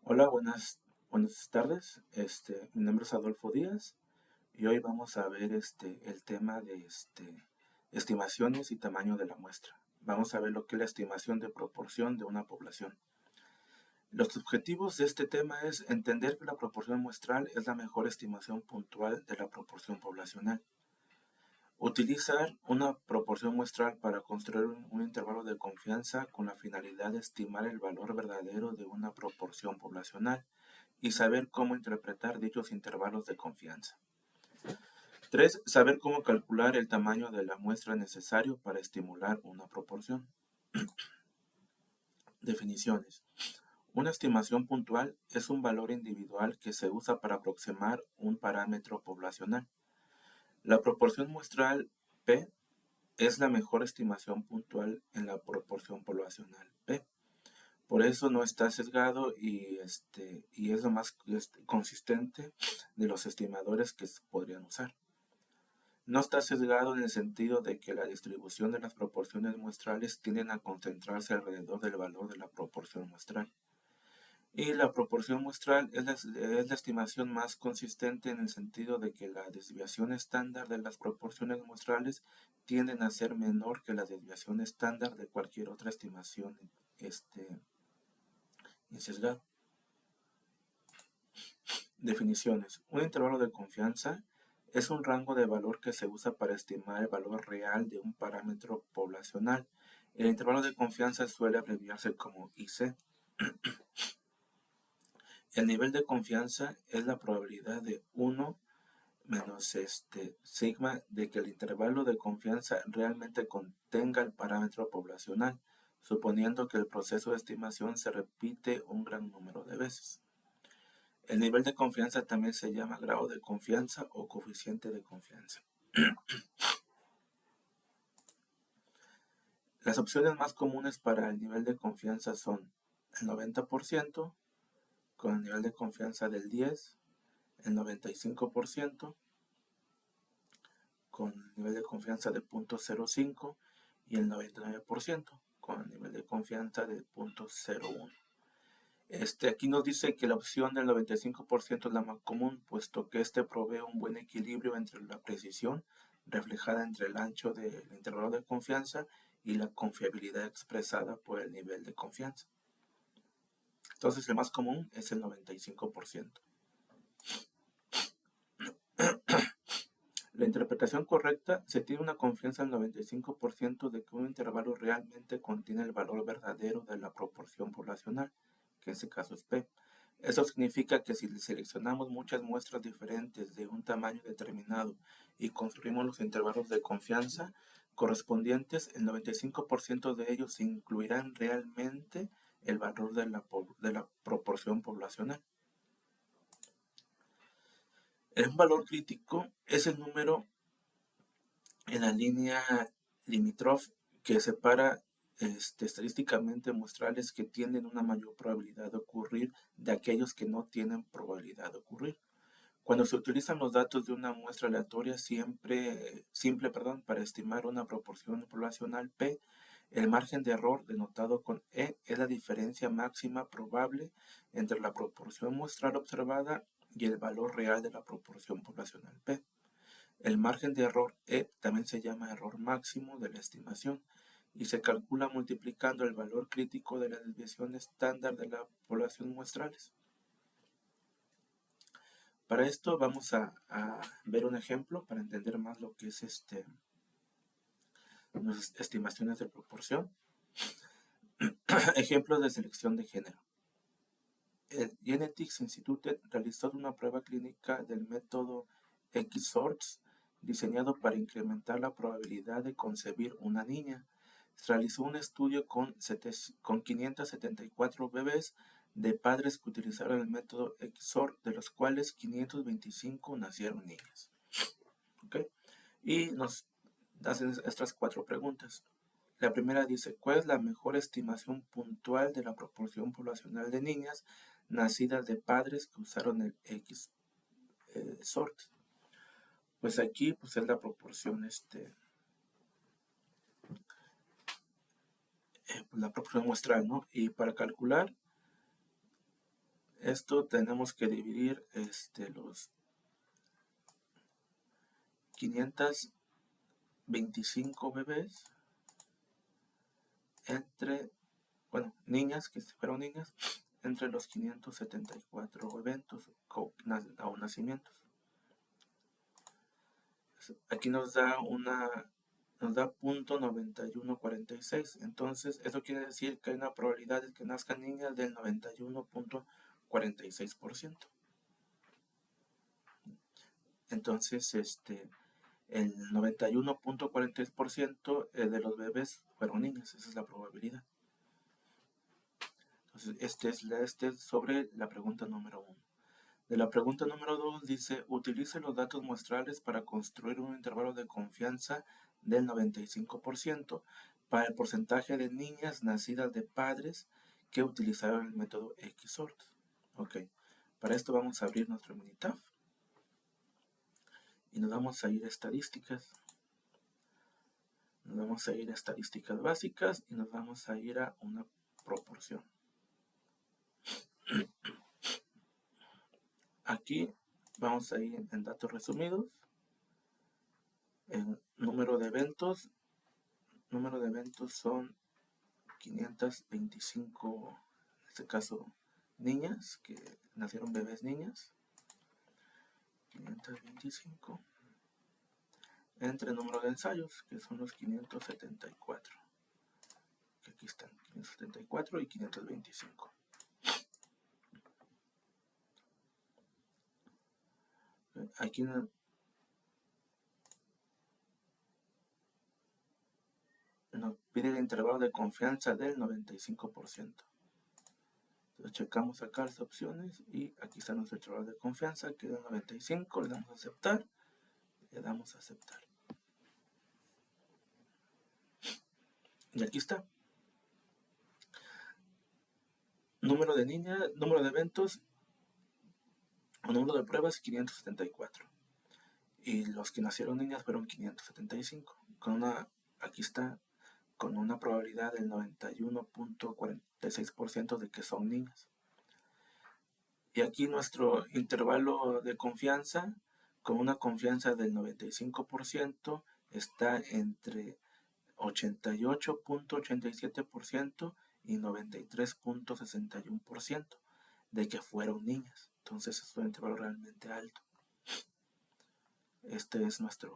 Hola, buenas tardes. Mi nombre es Adolfo Díaz y hoy vamos a ver el tema de estimaciones y tamaño de la muestra. Vamos a ver lo que es la estimación de proporción de una población. Los objetivos de este tema es entender que la proporción muestral es la mejor estimación puntual de la proporción poblacional. Utilizar una proporción muestral para construir un intervalo de confianza con la finalidad de estimar el valor verdadero de una proporción poblacional y saber cómo interpretar dichos intervalos de confianza. 3. Saber cómo calcular el tamaño de la muestra necesario para estimular una proporción. Definiciones. Una estimación puntual es un valor individual que se usa para aproximar un parámetro poblacional. La proporción muestral P es la mejor estimación puntual en la proporción poblacional P. Por eso no está sesgado y es lo más consistente de los estimadores que se podrían usar. No está sesgado en el sentido de que la distribución de las proporciones muestrales tienden a concentrarse alrededor del valor de la proporción muestral. Y la proporción muestral es la estimación más consistente en el sentido de que la desviación estándar de las proporciones muestrales tienden a ser menor que la desviación estándar de cualquier otra estimación sesgado. Definiciones. Un intervalo de confianza es un rango de valor que se usa para estimar el valor real de un parámetro poblacional. El intervalo de confianza suele abreviarse como IC. El nivel de confianza es la probabilidad de 1 menos sigma de que el intervalo de confianza realmente contenga el parámetro poblacional, suponiendo que el proceso de estimación se repite un gran número de veces. El nivel de confianza también se llama grado de confianza o coeficiente de confianza. Las opciones más comunes para el nivel de confianza son el 90%, con el nivel de confianza del 10%, el 95%, con el nivel de confianza de 0.05 y el 99%, con el nivel de confianza de 0.01. Aquí nos dice que la opción del 95% es la más común, puesto que provee un buen equilibrio entre la precisión, reflejada entre el ancho del intervalo de confianza, y la confiabilidad expresada por el nivel de confianza. Entonces, el más común es el 95%. La interpretación correcta se tiene una confianza al 95% de que un intervalo realmente contiene el valor verdadero de la proporción poblacional, que en este caso es P. Eso significa que si seleccionamos muchas muestras diferentes de un tamaño determinado y construimos los intervalos de confianza correspondientes, el 95% de ellos incluirán realmente el valor de la proporción poblacional. Un valor crítico es el número en la línea limítrofe que separa estadísticamente muestrales que tienen una mayor probabilidad de ocurrir de aquellos que no tienen probabilidad de ocurrir. Cuando se utilizan los datos de una muestra aleatoria simple para estimar una proporción poblacional P, el margen de error denotado con E es la diferencia máxima probable entre la proporción muestral observada y el valor real de la proporción poblacional P. El margen de error E también se llama error máximo de la estimación y se calcula multiplicando el valor crítico de la desviación estándar de la población muestrales. Para esto vamos a ver un ejemplo para entender más lo que es las estimaciones de proporción. Ejemplos de selección de género. El Genetics Institute realizó una prueba clínica del método X-Sorts diseñado para incrementar la probabilidad de concebir una niña. Se realizó un estudio con 574 bebés de padres que utilizaron el método X-Sort, de los cuales 525 nacieron niñas. ¿Okay? Y nos hacen estas 4 preguntas. La primera dice, ¿cuál es la mejor estimación puntual de la proporción poblacional de niñas nacidas de padres que usaron el X-Sort? Pues aquí pues es la proporción la proporción muestral, ¿no? Y para calcular Esto tenemos que dividir los 525 bebés entre, bueno, niñas, que fueron niñas, entre los 574 eventos o nacimientos. Aquí nos da 0.9146. Entonces, eso quiere decir que hay una probabilidad de que nazcan niñas del 91.46%. Entonces, el 91.46% de los bebés fueron niñas. Esa es la probabilidad. Entonces, este es sobre la pregunta número 1. De la pregunta número 2 dice, utilice los datos muestrales para construir un intervalo de confianza del 95% para el porcentaje de niñas nacidas de padres que utilizaron el método XORT. Ok, para esto vamos a abrir nuestro Minitab y nos vamos a ir a estadísticas. Nos vamos a ir a estadísticas básicas y nos vamos a ir a una proporción. Aquí vamos a ir en datos resumidos, en número de eventos. Número de eventos son 525, en este caso, niñas, que nacieron bebés niñas. 525. Entre número de ensayos, que son los 574. Que aquí están, 574 y 525. Aquí nos pide el intervalo de confianza del 95%. Entonces checamos acá las opciones y aquí está nuestro intervalo de confianza, que es el 95, le damos a aceptar, le damos a aceptar. Y aquí está. Número de niñas, número de eventos, o número de pruebas, 574. Y los que nacieron niñas fueron 575. Aquí está, con una probabilidad del 91.46% de que son niñas. Y aquí nuestro intervalo de confianza, con una confianza del 95%, está entre 88.87% y 93.61% de que fueron niñas. Entonces es un intervalo realmente alto. Este es nuestra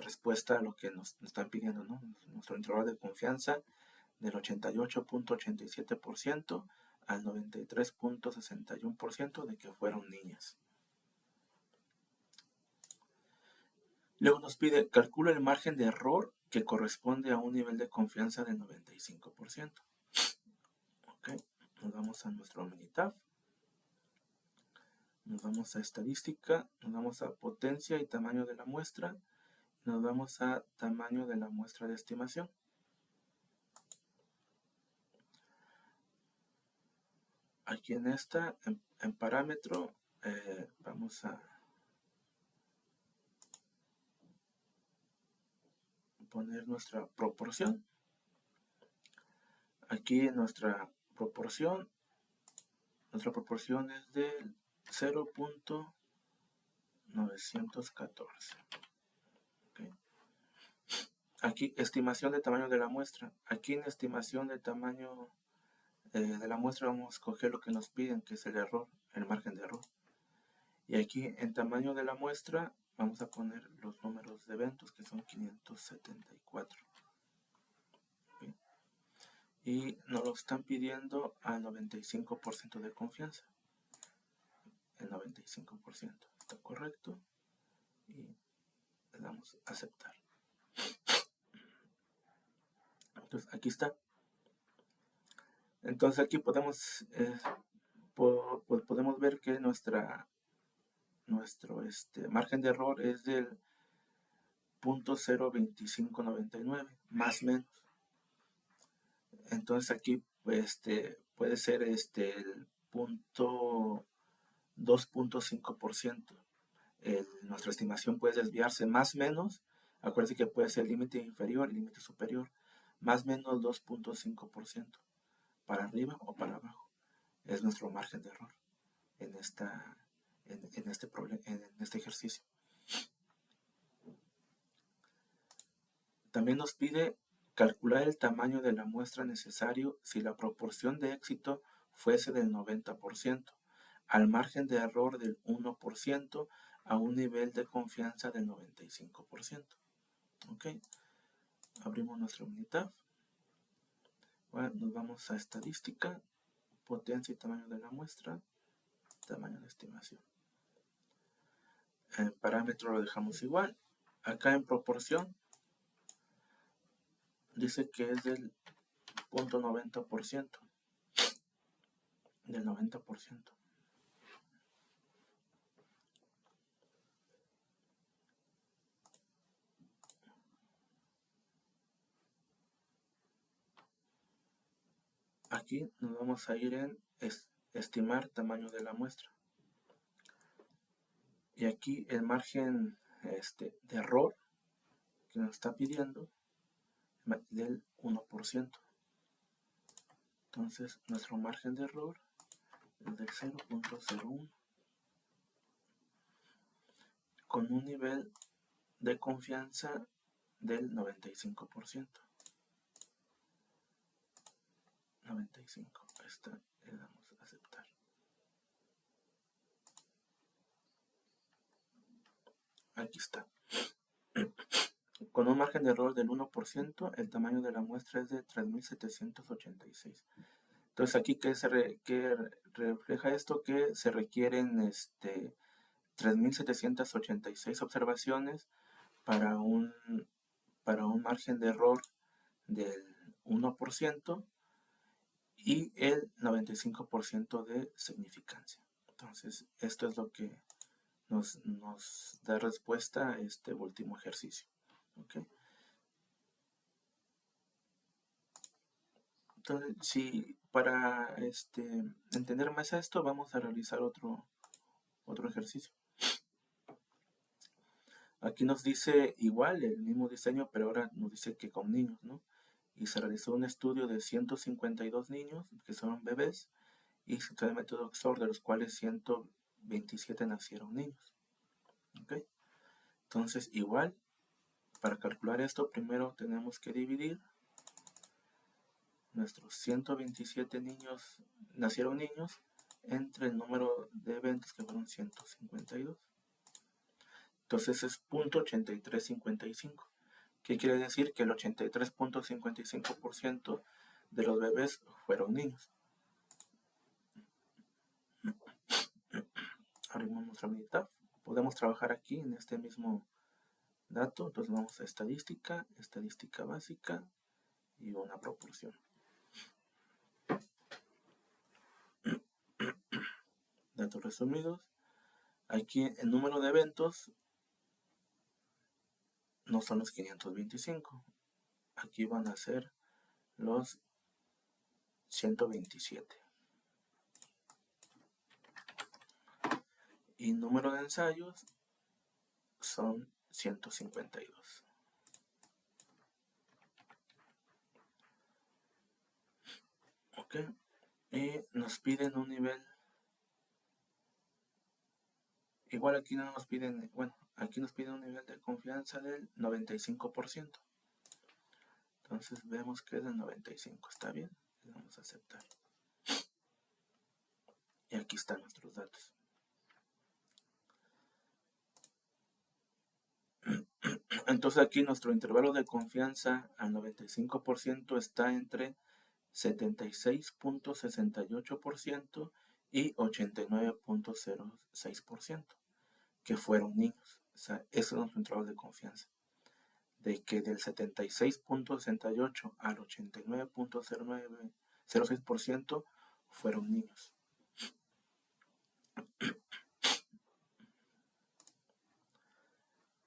respuesta a lo que nos están pidiendo, ¿no? Nuestro intervalo de confianza del 88.87% al 93.61% de que fueron niñas. Luego nos pide, calcula el margen de error que corresponde a un nivel de confianza del 95%. Ok, nos vamos a nuestro Minitab. Nos vamos a estadística, nos vamos a potencia y tamaño de la muestra, nos vamos a tamaño de la muestra de estimación. Aquí en esta, en parámetro, vamos a poner nuestra proporción. Aquí en nuestra proporción es del 0.914. Okay. Aquí, estimación de tamaño de la muestra. Aquí en estimación de tamaño de la muestra vamos a escoger lo que nos piden, que es el error, el margen de error. Y aquí en tamaño de la muestra vamos a poner los números de eventos, que son 574. Okay. Y nos lo están pidiendo al 95% de confianza. El 95% está correcto y le damos a aceptar. Entonces aquí está. Entonces aquí podemos ver que nuestro margen de error es del 0.02599, más o menos. Entonces aquí puede ser el 2.5%. Nuestra estimación puede desviarse más o menos. Acuérdense que puede ser el límite inferior y el límite superior. Más o menos 2.5%. Para arriba o para abajo. es nuestro margen de error en este ejercicio. También nos pide calcular el tamaño de la muestra necesario si la proporción de éxito fuese del 90%, al margen de error del 1%, a un nivel de confianza del 95%. ¿Ok? Abrimos nuestro Minitab. Bueno, nos vamos a estadística, potencia y tamaño de la muestra, tamaño de estimación. El parámetro lo dejamos igual. Acá en proporción dice que es del 0.90%, del 90%. Aquí nos vamos a ir en estimar tamaño de la muestra. Y aquí el margen de error que nos está pidiendo del 1%. Entonces nuestro margen de error es del 0.01 con un nivel de confianza del 95%. 95. Ahí está. Le damos a aceptar. Aquí está. Con un margen de error del 1%, el tamaño de la muestra es de 3.786. Entonces aquí que refleja esto, que se requieren 3.786 observaciones para un margen de error del 1% y el 95% de significancia. Entonces esto es lo que nos da respuesta a este último ejercicio. ¿Okay? Entonces, si para entender más esto, vamos a realizar otro ejercicio. Aquí nos dice igual el mismo diseño, pero ahora nos dice que con niños, ¿no? Y se realizó un estudio de 152 niños, que son bebés, y se usó el método XOR, de los cuales 127 nacieron niños. ¿Okay? Entonces, igual, para calcular esto, primero tenemos que dividir nuestros 127 niños, nacieron niños, entre el número de eventos, que fueron 152. Entonces es 0.8355. ¿Qué quiere decir? Que el 83.55% de los bebés fueron niños. Abrimos nuestra Minitab. Podemos trabajar aquí en este mismo dato. Entonces vamos a estadística, estadística básica y una proporción. Datos resumidos. Aquí el número de eventos no son los 525. Aquí van a ser los 127. Y número de ensayos son 152. Ok. Y nos piden un nivel. Igual aquí no nos piden, bueno, aquí nos piden un nivel de confianza del 95%. Entonces vemos que es del 95, ¿está bien? Le vamos a aceptar. Y aquí están nuestros datos. Entonces aquí nuestro intervalo de confianza al 95% está entre 76.68% y 89.06%, que fueron niños. O sea, ese es nuestro intervalo de confianza. De que del 76.68 al 89.06% fueron niños.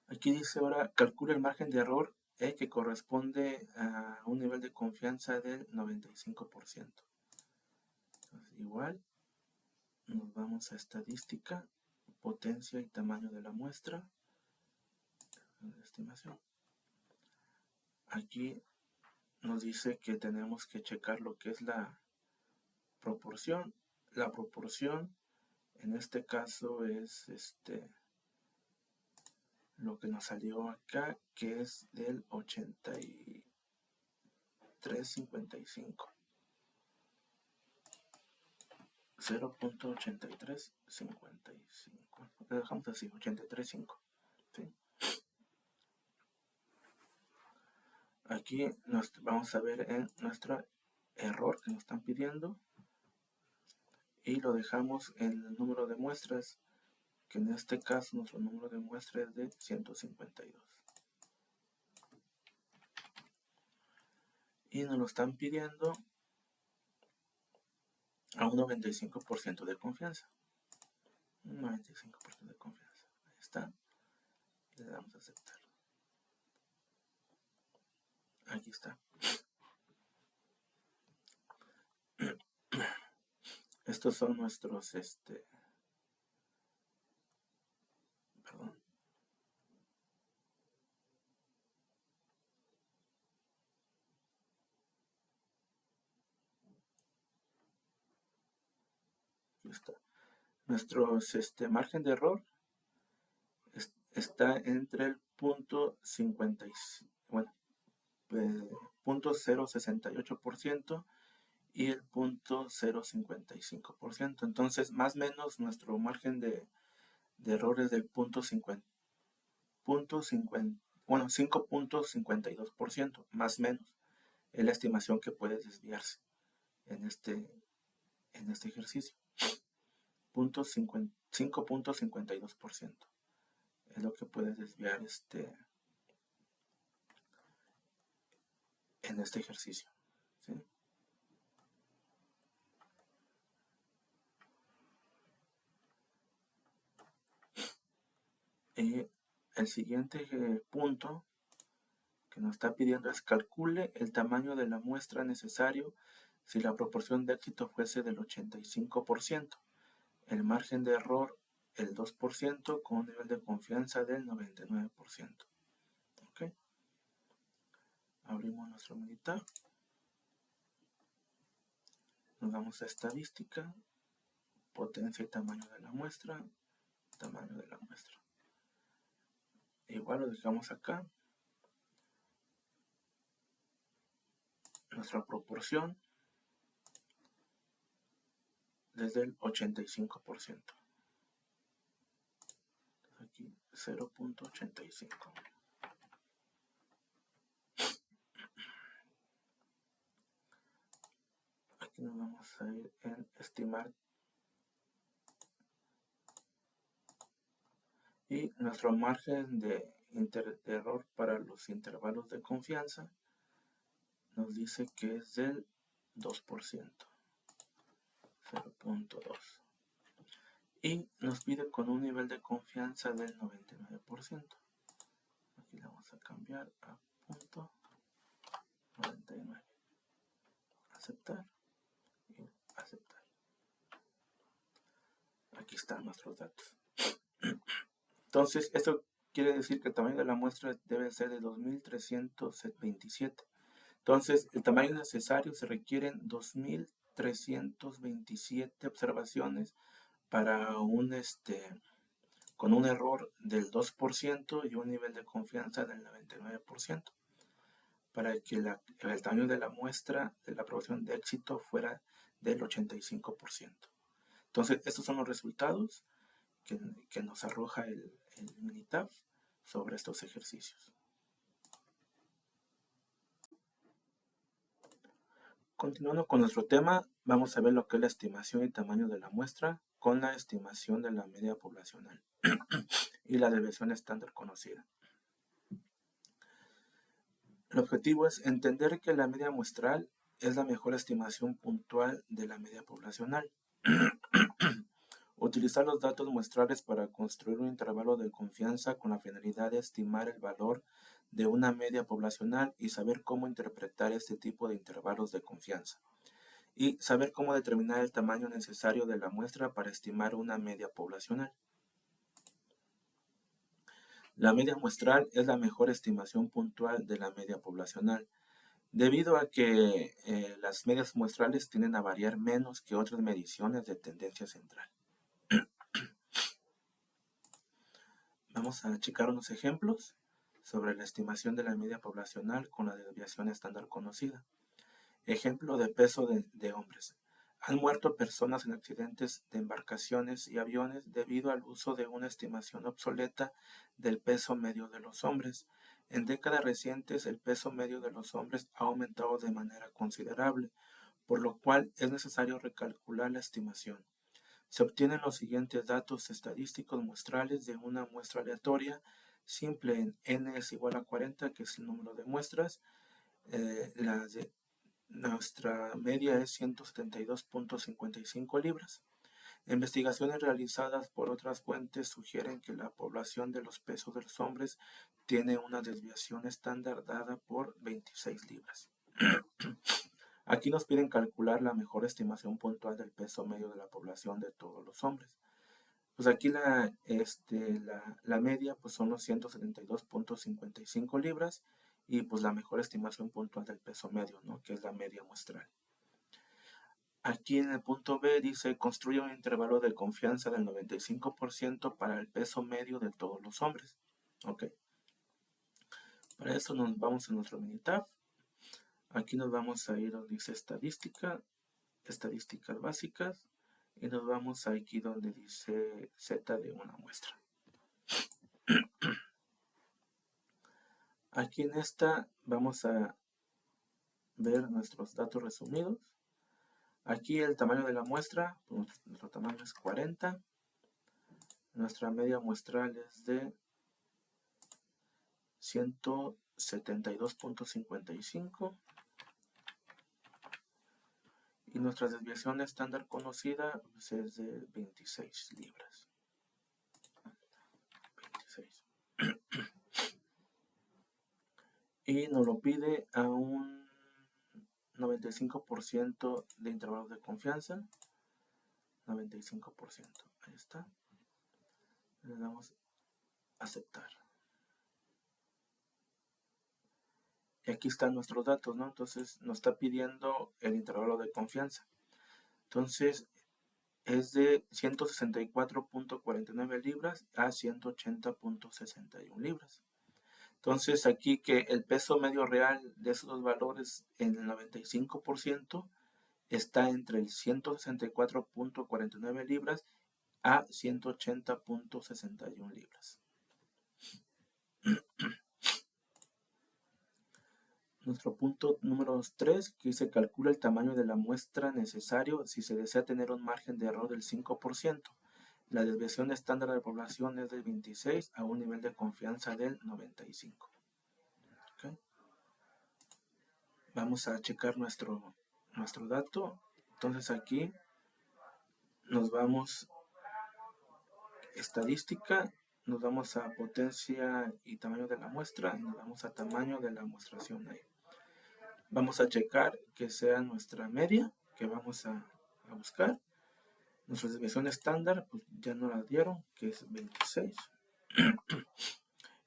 Aquí dice ahora, calcula el margen de error que corresponde a un nivel de confianza del 95%. Entonces, igual, nos vamos a estadística, potencia y tamaño de la muestra, de estimación. Aquí nos dice que tenemos que checar lo que es la proporción. la proporción, en este caso es lo que nos salió acá, que es del 83.55. 0.8355. Lo dejamos así, 83.5. ¿Sí? Aquí vamos a ver en nuestro error que nos están pidiendo y lo dejamos en el número de muestras, que en este caso nuestro número de muestra es de 152. Y nos lo están pidiendo a un 95% de confianza. Un 95% de confianza. Ahí está. Y le damos a aceptar. Aquí está. Estos son nuestros, perdón. Aquí está. Nuestro margen de error está entre el punto 0.68% y el punto 0.55%. Entonces, más o menos nuestro margen de error es del punto 5.52%, más o menos. Es la estimación que puede desviarse en este ejercicio. 5.52% es lo que puede desviar en este ejercicio. ¿Sí? El siguiente punto que nos está pidiendo es: calcule el tamaño de la muestra necesario si la proporción de éxito fuese del 85%, el margen de error el 2%, con un nivel de confianza del 99%. ¿Ok? Abrimos nuestro Minitab, nos damos a estadística, potencia y tamaño de la muestra, igual lo dejamos acá. Nuestra proporción desde el 85%. Aquí 0.85. Aquí nos vamos a ir en estimar. Y nuestro margen de error para los intervalos de confianza nos dice que es del 2%, 0.2. Y nos pide con un nivel de confianza del 99%. Aquí le vamos a cambiar a punto 99. Aceptar y aceptar. Aquí están nuestros datos. Entonces, esto quiere decir que el tamaño de la muestra debe ser de 2327. Entonces, el tamaño necesario se requieren 2327 observaciones para con un error del 2% y un nivel de confianza del 99%, para que el tamaño de la muestra de la proporción de éxito fuera del 85%. Entonces, estos son los resultados que nos arroja el Minitab sobre estos ejercicios. Continuando con nuestro tema, vamos a ver lo que es la estimación y tamaño de la muestra con la estimación de la media poblacional y la desviación estándar conocida. El objetivo es entender que la media muestral es la mejor estimación puntual de la media poblacional. Utilizar los datos muestrales para construir un intervalo de confianza con la finalidad de estimar el valor de una media poblacional y saber cómo interpretar este tipo de intervalos de confianza. Y saber cómo determinar el tamaño necesario de la muestra para estimar una media poblacional. La media muestral es la mejor estimación puntual de la media poblacional. debido a que las medias muestrales tienden a variar menos que otras mediciones de tendencia central. Vamos a checar unos ejemplos sobre la estimación de la media poblacional con la desviación estándar conocida. Ejemplo de peso de hombres. Han muerto personas en accidentes de embarcaciones y aviones debido al uso de una estimación obsoleta del peso medio de los hombres. En décadas recientes, el peso medio de los hombres ha aumentado de manera considerable, por lo cual es necesario recalcular la estimación. Se obtienen los siguientes datos estadísticos muestrales de una muestra aleatoria simple en n es igual a 40, que es el número de muestras. Nuestra media es 172.55 libras. Investigaciones realizadas por otras fuentes sugieren que la población de los pesos de los hombres tiene una desviación estándar dada por 26 libras. Aquí nos piden calcular la mejor estimación puntual del peso medio de la población de todos los hombres. Pues aquí la media pues son los 172.55 libras y pues la mejor estimación puntual del peso medio, ¿no? Que es la media muestral. Aquí en el punto B dice, construye un intervalo de confianza del 95% para el peso medio de todos los hombres. Ok. Para eso nos vamos a nuestro Minitab. Aquí nos vamos a ir donde dice estadística, estadísticas básicas, y nos vamos aquí donde dice Z de una muestra. Aquí en esta vamos a ver nuestros datos resumidos. Aquí el tamaño de la muestra, pues nuestro tamaño es 40. Nuestra media muestral es de 172.55. Y nuestra desviación estándar conocida pues, es de 26 libras. 26. Y nos lo pide a un 95% de intervalos de confianza. 95%. Ahí está. Le damos a aceptar. Y aquí están nuestros datos, ¿no? Entonces nos está pidiendo el intervalo de confianza. Entonces es de 164.49 libras a 180.61 libras. Entonces aquí que el peso medio real de esos dos valores en el 95% está entre el 164.49 libras a 180.61 libras. Nuestro punto número 3, que se calcula el tamaño de la muestra necesario si se desea tener un margen de error del 5%. La desviación estándar de población es del 26 a un nivel de confianza del 95. ¿Okay? Vamos a checar nuestro dato. Entonces aquí nos vamos estadística, nos vamos a potencia y tamaño de la muestra y nos vamos a tamaño de la muestración ahí. Vamos a checar que sea nuestra media que vamos a buscar. Nuestra desviación estándar pues ya nos la dieron, que es 26.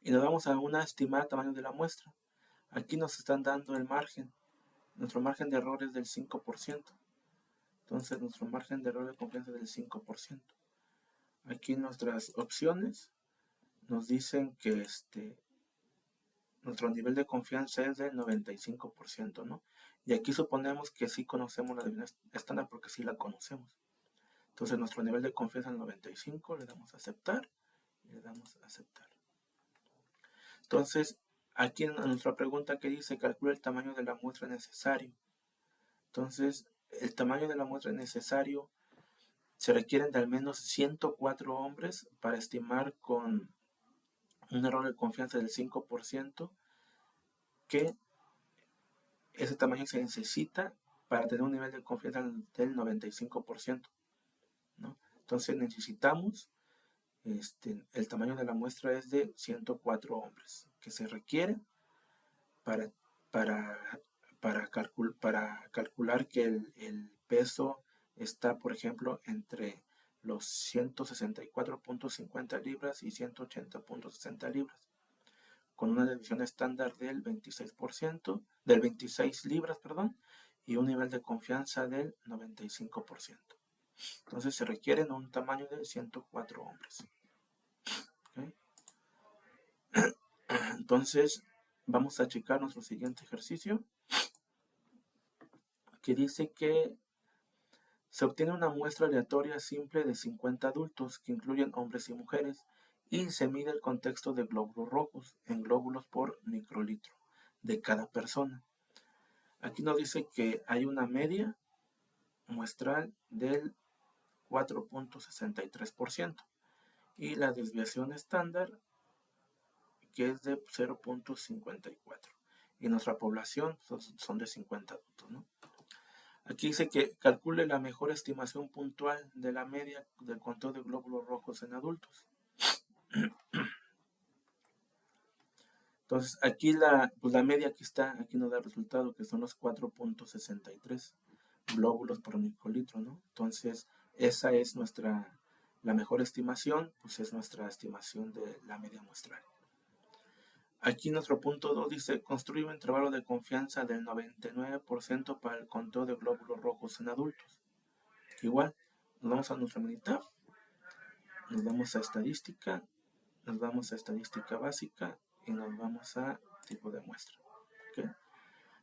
Y nos vamos a una estimada tamaño de la muestra. Aquí nos están dando el margen. Nuestro margen de error es del 5%. Entonces nuestro margen de error de confianza es del 5%. Aquí nuestras opciones nos dicen que nuestro nivel de confianza es del 95%, ¿no? Y aquí suponemos que sí conocemos la desviación estándar porque sí la conocemos. Entonces nuestro nivel de confianza es el 95, le damos a aceptar y le damos a aceptar. Entonces, aquí en nuestra pregunta que dice, calcula el tamaño de la muestra necesario. Entonces, el tamaño de la muestra necesario se requieren de al menos 104 hombres para estimar con un error de confianza del 5% que ese tamaño se necesita para tener un nivel de confianza del 95%, ¿no? Entonces necesitamos, el tamaño de la muestra es de 104 hombres, que se requiere para calcular que el peso está, por ejemplo, entre los 164.50 libras y 180.60 libras. con una desviación estándar del 26 libras, y un nivel de confianza del 95%. Entonces se requieren un tamaño de 104 hombres. ¿Okay? Entonces vamos a checar nuestro siguiente ejercicio, que dice que se obtiene una muestra aleatoria simple de 50 adultos que incluyen hombres y mujeres y se mide el contexto de glóbulos rojos en glóbulos por microlitro de cada persona. Aquí nos dice que hay una media muestral del 4.63% y la desviación estándar, que es de 0.54, y nuestra población son de 50 adultos, ¿no? Aquí dice que calcule la mejor estimación puntual de la media del conteo de glóbulos rojos en adultos. Entonces aquí la media aquí nos da el resultado, que son los 4.63 glóbulos por microlitro, ¿no? Entonces esa es la mejor estimación, pues es nuestra estimación de la media muestral. Aquí nuestro punto 2 dice, construye un intervalo de confianza del 99% para el conteo de glóbulos rojos en adultos. Igual, nos vamos a nuestra Minitab, nos vamos a estadística, nos vamos a estadística básica y nos vamos a tipo de muestra. ¿Okay?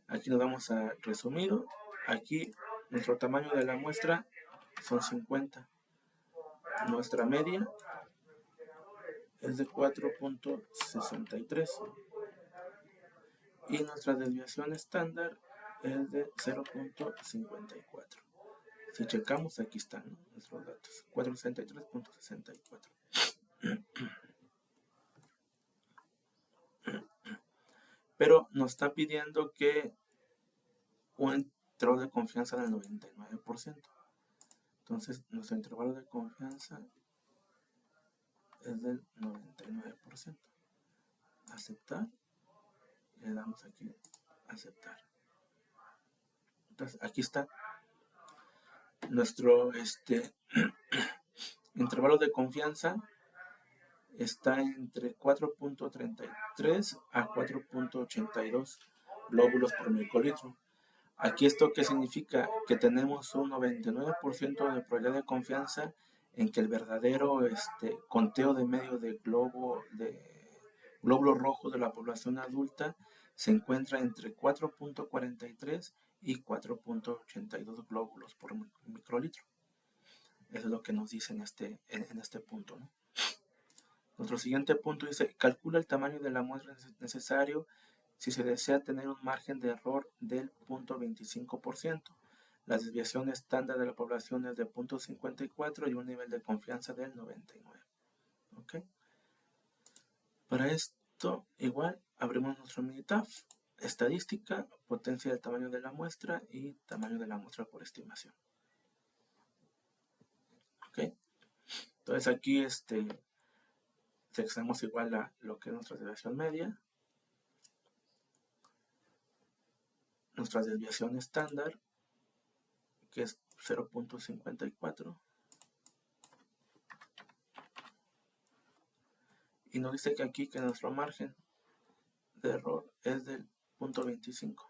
Aquí nos vamos a resumido. Aquí nuestro tamaño de la muestra son 50. Nuestra media es de 4.63 y nuestra desviación estándar es de 0.54. Si checamos, aquí están, ¿no?, nuestros datos, 463.64. Pero nos está pidiendo que un intervalo de confianza del 99%. Entonces, nuestro intervalo de confianza es del 99%. Aceptar. Y le damos aquí aceptar. Entonces, aquí está nuestro intervalo de confianza. Está entre 4.33 a 4.82 glóbulos por microlitro. Aquí esto qué significa, que tenemos un 99% de probabilidad de confianza en que el verdadero conteo de medio de glóbulos rojos de la población adulta se encuentra entre 4.43 y 4.82 glóbulos por microlitro. Eso es lo que nos dice en este punto, ¿no? Nuestro siguiente punto dice, calcula el tamaño de la muestra necesario si se desea tener un margen de error del 0.25%. La desviación estándar de la población es de 0.54 y un nivel de confianza del 99. ¿Okay? Para esto, igual, abrimos nuestro Minitab, estadística, potencia del tamaño de la muestra y tamaño de la muestra por estimación. ¿Okay? Entonces aquí seleccionamos igual lo que es nuestra desviación media, nuestra desviación estándar, que es 0.54, y nos dice que aquí que nuestro margen de error es del 0.25.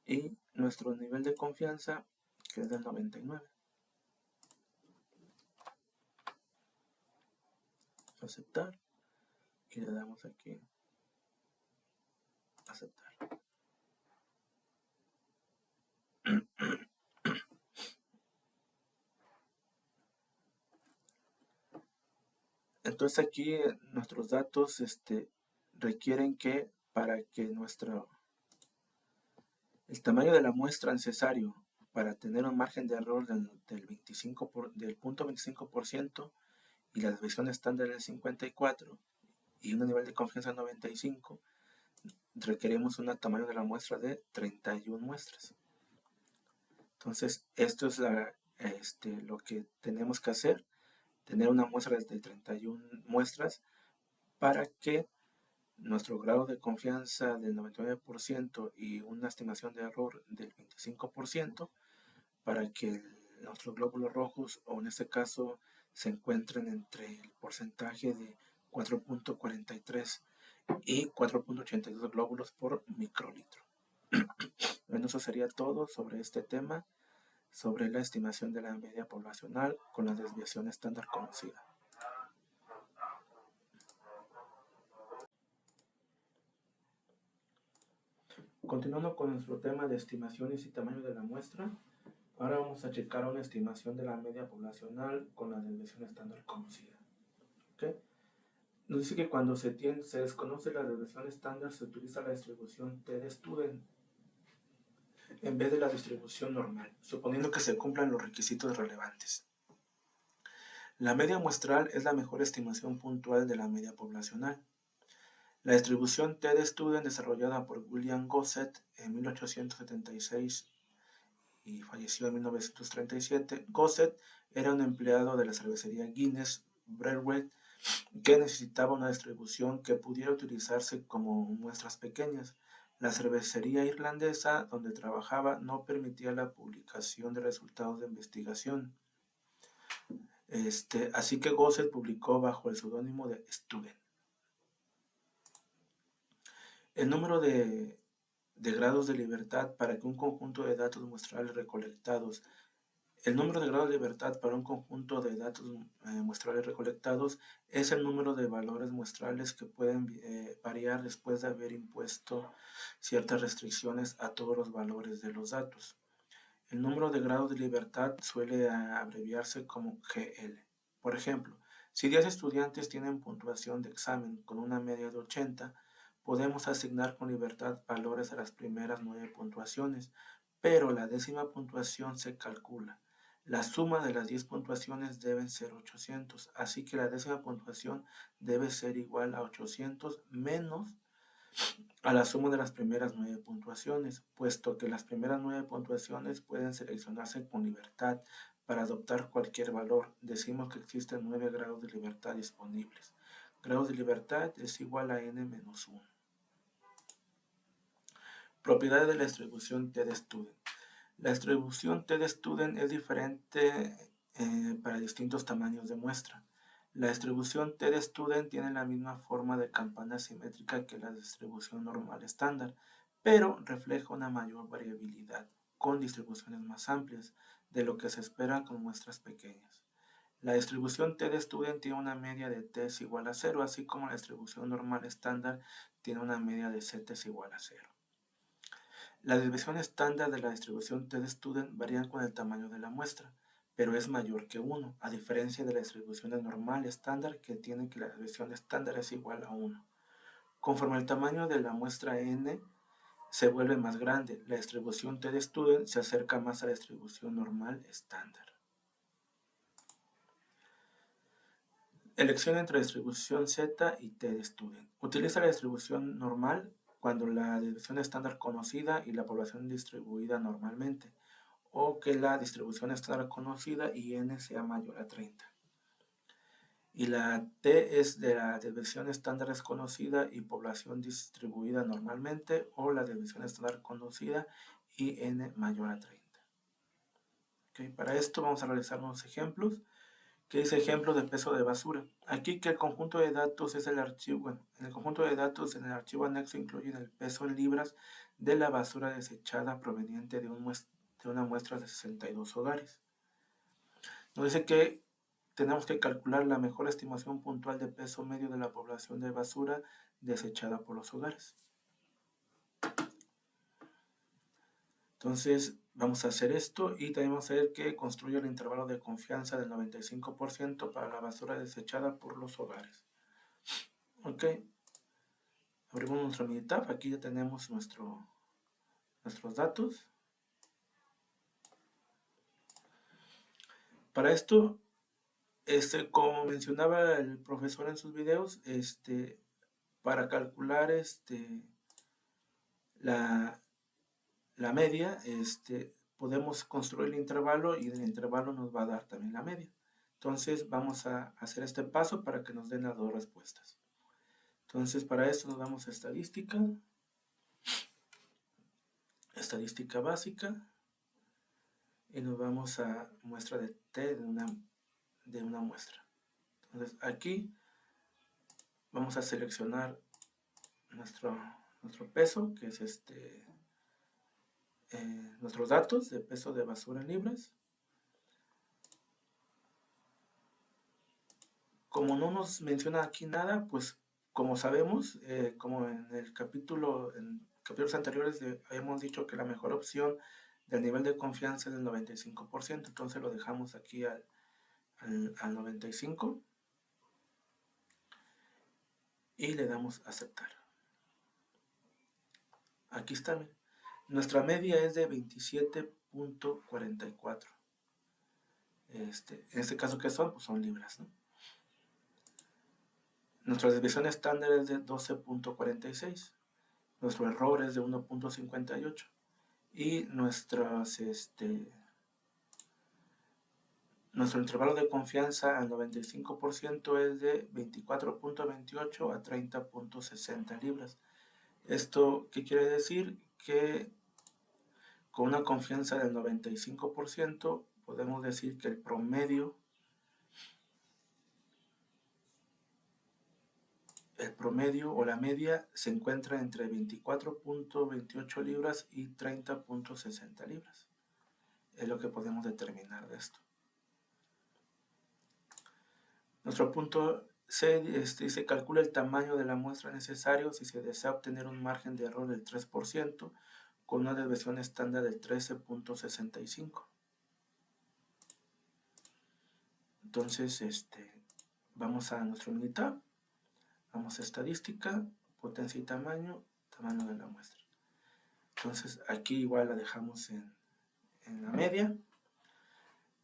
Y nuestro nivel de confianza, que es del 99. Aceptar. Y le damos aquí aceptar. Entonces aquí nuestros datos requieren que para que el tamaño de la muestra necesario para tener un margen de error del 0.25% y la desviación estándar del 54 y un nivel de confianza del 95, requerimos un tamaño de la muestra de 31 muestras. Entonces, esto es lo que tenemos que hacer, tener una muestra de 31 muestras para que nuestro grado de confianza del 99% y una estimación de error del 25%, para que nuestros glóbulos rojos, o en este caso, se encuentran entre el porcentaje de 4.43 y 4.82 glóbulos por microlitro. Bueno, eso sería todo sobre este tema, sobre la estimación de la media poblacional con la desviación estándar conocida. Continuando con nuestro tema de estimaciones y tamaño de la muestra, ahora vamos a checar una estimación de la media poblacional con la desviación estándar conocida. ¿Okay? Nos dice que cuando se desconoce la desviación estándar, se utiliza la distribución t de Student en vez de la distribución normal, suponiendo que se cumplan los requisitos relevantes. La media muestral es la mejor estimación puntual de la media poblacional. La distribución t de Student, desarrollada por William Gossett en 1876 y falleció en 1937, Gossett era un empleado de la cervecería Guinness Brewery que necesitaba una distribución que pudiera utilizarse como muestras pequeñas. La cervecería irlandesa donde trabajaba no permitía la publicación de resultados de investigación. Así que Gossett publicó bajo el seudónimo de Student. El número de grados de libertad para que un conjunto de datos muestrales recolectados El número de grados de libertad para un conjunto de datos muestrales recolectados es el número de valores muestrales que pueden variar después de haber impuesto ciertas restricciones a todos los valores de los datos. El número de grados de libertad suele abreviarse como GL. Por ejemplo, si 10 estudiantes tienen puntuación de examen con una media de 80, podemos asignar con libertad valores a las primeras 9 puntuaciones, pero la décima puntuación se calcula. La suma de las 10 puntuaciones deben ser 800, así que la décima puntuación debe ser igual a 800 menos a la suma de las primeras 9 puntuaciones, puesto que las primeras 9 puntuaciones pueden seleccionarse con libertad para adoptar cualquier valor. Decimos que existen 9 grados de libertad disponibles. Grados de libertad es igual a n-1. Propiedades de la distribución t de Student. La distribución t de Student es diferente para distintos tamaños de muestra. La distribución t de Student tiene la misma forma de campana simétrica que la distribución normal estándar, pero refleja una mayor variabilidad, con distribuciones más amplias, de lo que se espera con muestras pequeñas. La distribución t de Student tiene una media de t es igual a 0, así como la distribución normal estándar tiene una media de z es igual a 0. La desviación estándar de la distribución t de Student varía con el tamaño de la muestra, pero es mayor que 1, a diferencia de la distribución normal estándar que tiene que la desviación estándar es igual a 1. Conforme el tamaño de la muestra n se vuelve más grande, la distribución t de Student se acerca más a la distribución normal estándar. Elección entre distribución z y t de Student. Utiliza la distribución normal cuando la desviación estándar conocida y la población distribuida normalmente, o que la distribución estándar conocida y n sea mayor a 30. Y la t es de la desviación estándar desconocida y población distribuida normalmente, o la desviación estándar conocida y n mayor a 30. Okay, para esto vamos a realizar unos ejemplos. Que dice ejemplo de peso de basura. Aquí que el conjunto de datos es el archivo, bueno, en el conjunto de datos en el archivo anexo incluyen el peso en libras de la basura desechada proveniente de una muestra de 62 hogares. Nos dice que tenemos que calcular la mejor estimación puntual de peso medio de la población de basura desechada por los hogares. Entonces vamos a hacer esto y también vamos a ver que construye el intervalo de confianza del 95% para la basura desechada por los hogares. Ok, abrimos nuestro Minitab, aquí ya tenemos nuestros datos. Para esto, como mencionaba el profesor en sus videos, para calcular la media, podemos construir el intervalo y el intervalo nos va a dar también la media. Entonces vamos a hacer este paso para que nos den las dos respuestas. Entonces para esto nos damos a estadística básica, y nos vamos a muestra de T de una muestra. Entonces aquí vamos a seleccionar nuestro peso, que es nuestros datos de peso de basura en libras. Como no nos menciona aquí nada, pues como sabemos, como en capítulos anteriores habíamos dicho que la mejor opción del nivel de confianza es el 95%, entonces lo dejamos aquí al 95% y le damos a aceptar. Aquí está, miren. Nuestra media es de 27.44. En este caso, ¿qué son? Pues son libras, ¿no? Nuestra desviación estándar es de 12.46. Nuestro error es de 1.58. Y nuestro intervalo de confianza al 95% es de 24.28 a 30.60 libras. ¿Esto qué quiere decir? Que con una confianza del 95% podemos decir que el promedio o la media se encuentra entre 24.28 libras y 30.60 libras. Es lo que podemos determinar de esto. Nuestro punto C dice calcula el tamaño de la muestra necesario si se desea obtener un margen de error del 3% con una desviación estándar del 13.65. Entonces, vamos a nuestro Minitab, vamos a estadística, potencia y tamaño de la muestra. Entonces aquí igual la dejamos en la media.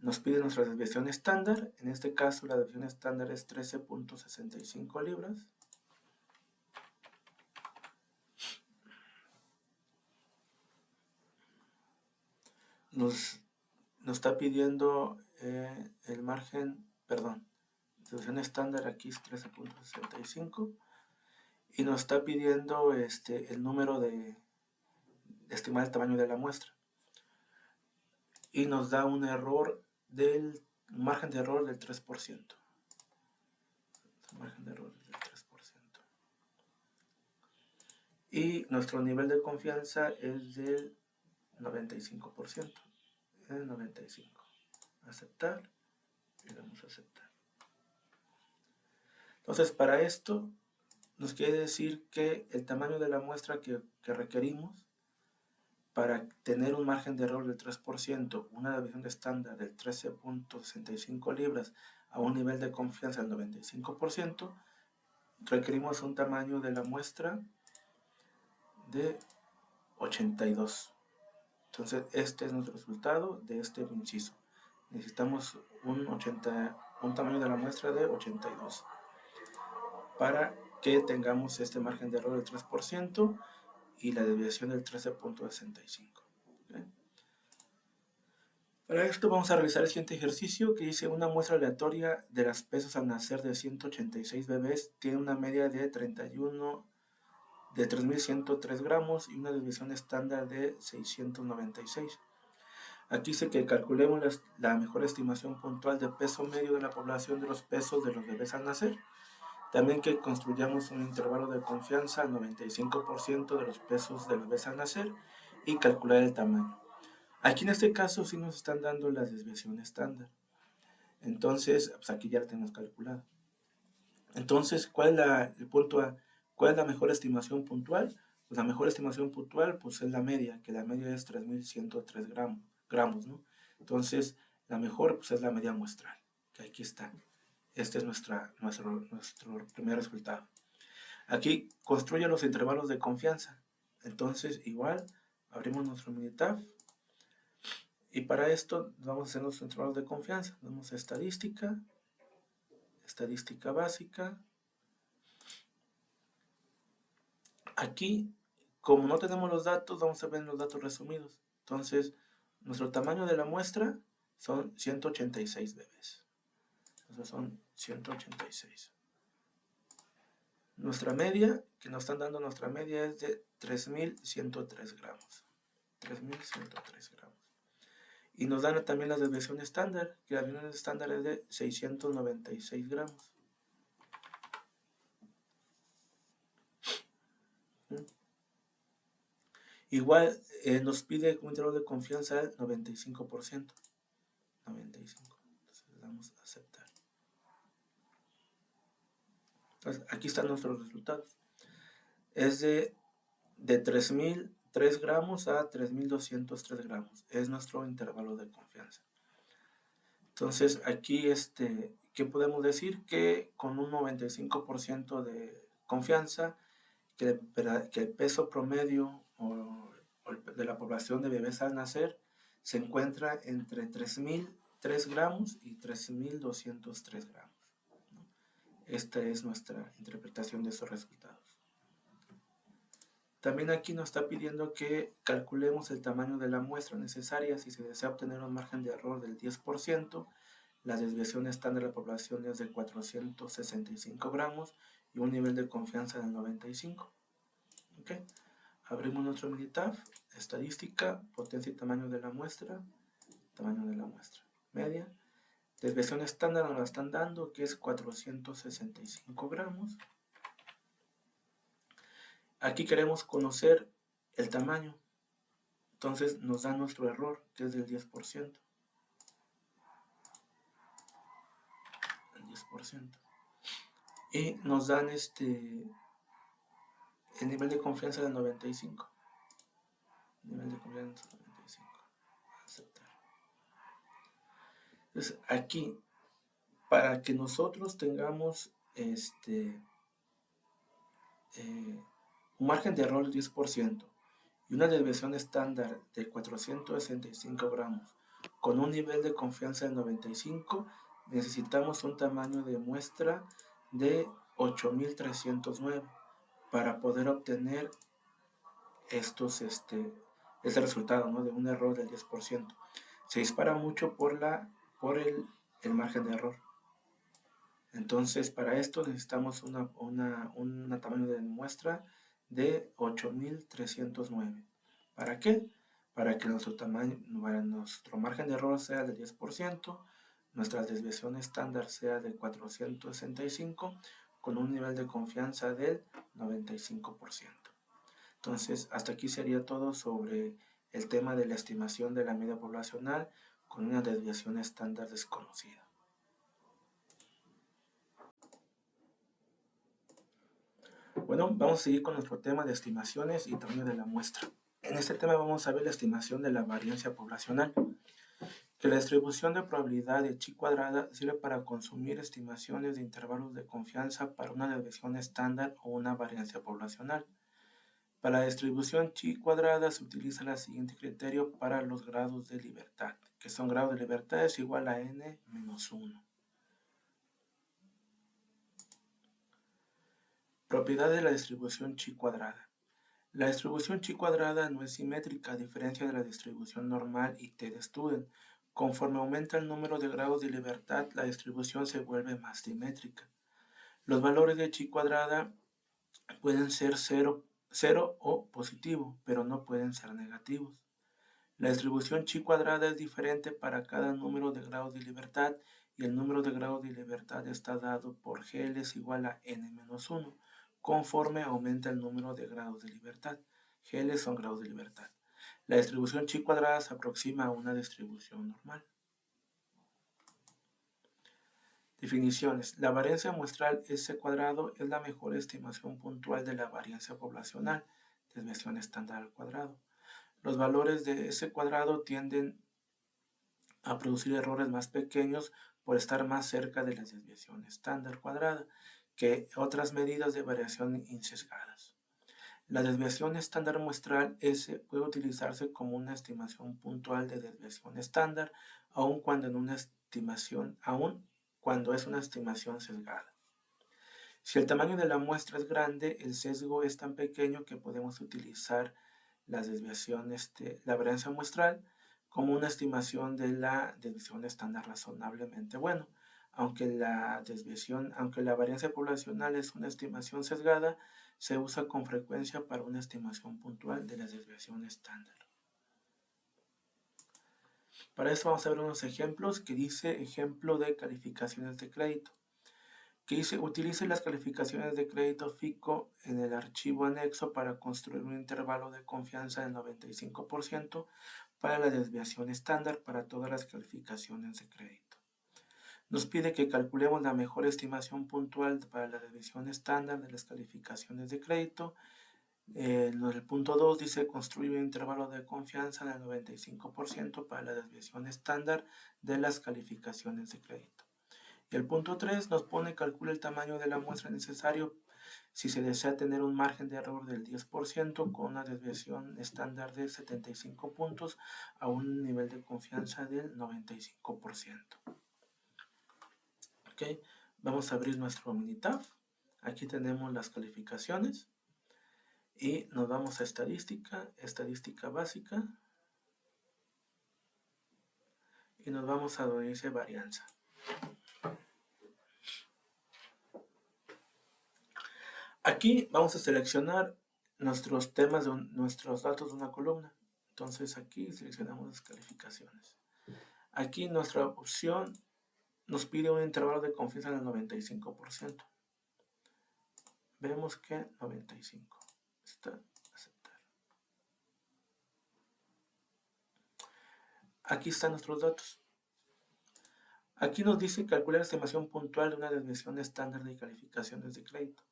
Nos pide nuestra desviación estándar, en este caso la desviación estándar es 13.65 libras. Nos está pidiendo el margen, perdón, desviación estándar aquí es 13.65 y nos está pidiendo el número de estimar el tamaño de la muestra y nos da un error del margen de error del 3%. Margen de error del 3%. Y nuestro nivel de confianza es del 95%. El 95%. Aceptar. Y damos a aceptar. Entonces, para esto, nos quiere decir que el tamaño de la muestra que requerimos para tener un margen de error del 3%, una desviación estándar del 13.65 libras a un nivel de confianza del 95%, requerimos un tamaño de la muestra de 82. Entonces, este es nuestro resultado de este inciso. Necesitamos un tamaño de la muestra de 82 para que tengamos este margen de error del 3% y la desviación del 13.65. ¿Okay? Para esto vamos a realizar el siguiente ejercicio que dice una muestra aleatoria de las pesos al nacer de 186 bebés tiene una media de 3.103 gramos y una desviación estándar de 696. Aquí dice que calculemos la mejor estimación puntual de peso medio de la población de los pesos de los bebés al nacer. También que construyamos un intervalo de confianza al 95% de los pesos de los bebés al nacer y calcular el tamaño. Aquí en este caso sí nos están dando la desviación estándar. Entonces, pues aquí ya la tenemos calculada. Entonces, ¿cuál es el punto A? ¿Cuál es la mejor estimación puntual? Pues la mejor estimación puntual pues es la media, que la media es 3.103 gramos, ¿no? Entonces, la mejor pues es la media muestral, que aquí está. Este es nuestro primer resultado. Aquí construye los intervalos de confianza. Entonces, igual, abrimos nuestro Minitab. Y para esto vamos a hacer nuestros intervalos de confianza. Vamos a estadística, estadística básica. Aquí, como no tenemos los datos, vamos a ver los datos resumidos. Entonces, nuestro tamaño de la muestra son 186 bebés. Entonces son 186. Nuestra media, que nos están dando nuestra media es de 3.103 gramos. 3.103 gramos. Y nos dan también la desviación estándar, que la desviación estándar es de 696 gramos. Igual nos pide un intervalo de confianza del 95%. 95. Entonces le damos a aceptar. Entonces aquí están nuestros resultados. Es de 3.003 gramos a 3.203 gramos. Es nuestro intervalo de confianza. Entonces aquí, ¿qué podemos decir? Que con un 95% de confianza, que el peso promedio de la población de bebés al nacer se encuentra entre 3.003 gramos y 3.203 gramos. Esta es nuestra interpretación de esos resultados. También aquí nos está pidiendo que calculemos el tamaño de la muestra necesaria si se desea obtener un margen de error del 10%. La desviación estándar de la población es de 465 gramos y un nivel de confianza del 95. ¿Okay? Abrimos nuestro Minitab, estadística, potencia y tamaño de la muestra, media. Desviación estándar nos la están dando, que es 465 gramos. Aquí queremos conocer el tamaño, entonces nos da nuestro error, que es del 10%. El 10%. Y nos dan el nivel de confianza del 95. Nivel de confianza del 95. Aceptar. Entonces aquí, para que nosotros tengamos un margen de error del 10% y una desviación estándar de 465 gramos con un nivel de confianza del 95, necesitamos un tamaño de muestra de 8.309 para poder obtener ese resultado, ¿no?, de un error del 10%. Se dispara mucho por el margen de error. Entonces, para esto necesitamos un tamaño de muestra de 8.309. ¿Para qué? Para que nuestro margen de error sea del 10%, nuestra desviación estándar sea de 465, con un nivel de confianza del 95%. Entonces, hasta aquí sería todo sobre el tema de la estimación de la media poblacional con una desviación estándar desconocida. Bueno, vamos a seguir con nuestro tema de estimaciones y tamaño de la muestra. En este tema vamos a ver la estimación de la varianza poblacional, que la distribución de probabilidad de chi cuadrada sirve para consumir estimaciones de intervalos de confianza para una desviación estándar o una varianza poblacional. Para la distribución chi cuadrada se utiliza el siguiente criterio para los grados de libertad, que son grados de libertad es igual a n-1. Propiedad de la distribución chi cuadrada. La distribución chi cuadrada no es simétrica, a diferencia de la distribución normal y t de Student. Conforme aumenta el número de grados de libertad, la distribución se vuelve más simétrica. Los valores de chi cuadrada pueden ser 0 o positivo, pero no pueden ser negativos. La distribución chi cuadrada es diferente para cada número de grados de libertad y el número de grados de libertad está dado por GL es igual a n-1 conforme aumenta el número de grados de libertad. GL son grados de libertad. La distribución chi cuadrada se aproxima a una distribución normal. Definiciones. La varianza muestral S cuadrado es la mejor estimación puntual de la varianza poblacional, desviación estándar al cuadrado. Los valores de S cuadrado tienden a producir errores más pequeños por estar más cerca de la desviación estándar cuadrada que otras medidas de variación insesgadas. La desviación estándar muestral S puede utilizarse como una estimación puntual de desviación estándar, aun cuando es una estimación sesgada. Si el tamaño de la muestra es grande, el sesgo es tan pequeño que podemos utilizar la varianza muestral como una estimación de la desviación estándar razonablemente bueno. Aunque la varianza poblacional es una estimación sesgada, se usa con frecuencia para una estimación puntual de la desviación estándar. Para eso vamos a ver unos ejemplos que dice ejemplo de calificaciones de crédito. Que dice, utilice las calificaciones de crédito FICO en el archivo anexo para construir un intervalo de confianza del 95% para la desviación estándar para todas las calificaciones de crédito. Nos pide que calculemos la mejor estimación puntual para la desviación estándar de las calificaciones de crédito. En el punto 2 dice construir un intervalo de confianza del 95% para la desviación estándar de las calificaciones de crédito. Y el punto 3 nos pone calcula el tamaño de la muestra necesario si se desea tener un margen de error del 10% con una desviación estándar de 75 puntos a un nivel de confianza del 95%. Okay. Vamos a abrir nuestro Minitab. Aquí tenemos las calificaciones y nos vamos a estadística, estadística básica y nos vamos a donde dice varianza. Aquí vamos a seleccionar nuestros temas, nuestros datos de una columna. Entonces aquí seleccionamos las calificaciones. Aquí nuestra opción nos pide un intervalo de confianza del 95%. Vemos que 95 está aceptar. Aquí están nuestros datos. Aquí nos dice calcular estimación puntual de una desviación estándar de calificaciones de crédito.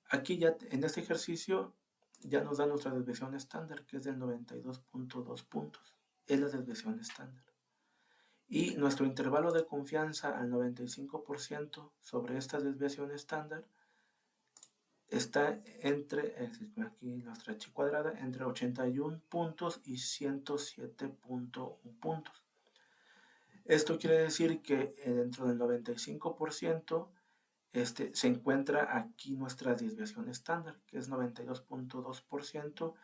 Aquí ya en este ejercicio ya nos da nuestra desviación estándar, que es del 92.2 puntos. Es la desviación estándar. Y nuestro intervalo de confianza al 95% sobre esta desviación estándar está entre, aquí nuestra H cuadrada, entre 81 puntos y 107.1 puntos. Esto quiere decir que dentro del 95% se encuentra aquí nuestra desviación estándar, que es 92.2%,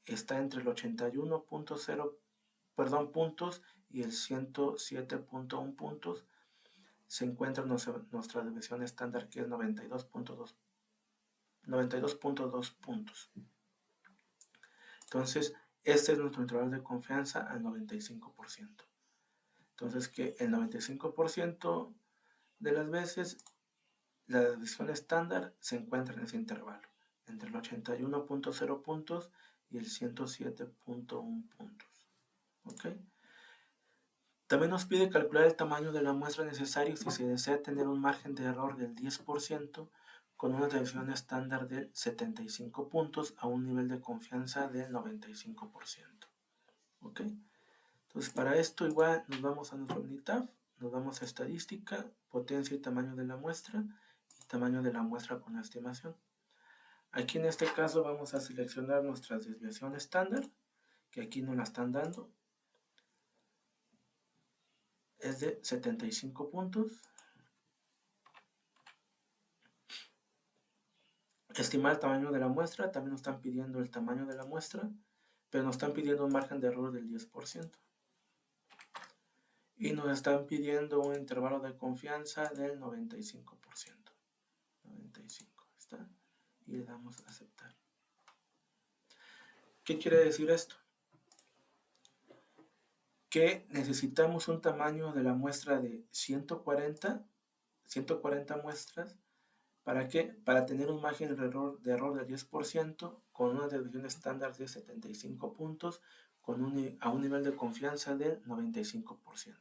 está entre el 81.0 puntos y el 107.1 puntos. Se encuentra nuestra desviación estándar, que es 92.2 puntos. Entonces, este es nuestro intervalo de confianza al 95%. Entonces, que el 95% de las veces la desviación estándar se encuentra en ese intervalo, entre el 81.0 puntos y el 107.1 puntos. ¿Okay? También nos pide calcular el tamaño de la muestra necesario si se desea tener un margen de error del 10% con una desviación estándar de 75 puntos a un nivel de confianza del 95%. ¿Ok? Entonces, para esto igual nos vamos a nuestro Minitab, nos vamos a estadística, potencia y tamaño de la muestra y tamaño de la muestra con la estimación. Aquí en este caso vamos a seleccionar nuestra desviación estándar, que aquí nos la están dando. Es de 75 puntos. Estimar el tamaño de la muestra, también nos están pidiendo el tamaño de la muestra, pero nos están pidiendo un margen de error del 10%. Y nos están pidiendo un intervalo de confianza del 95%. 95, ¿está? Y le damos a aceptar. ¿Qué quiere decir esto? Que necesitamos un tamaño de la muestra de 140 muestras. ¿Para qué? Para tener un margen de error del 10% con una desviación estándar de 75 puntos a un nivel de confianza del 95%.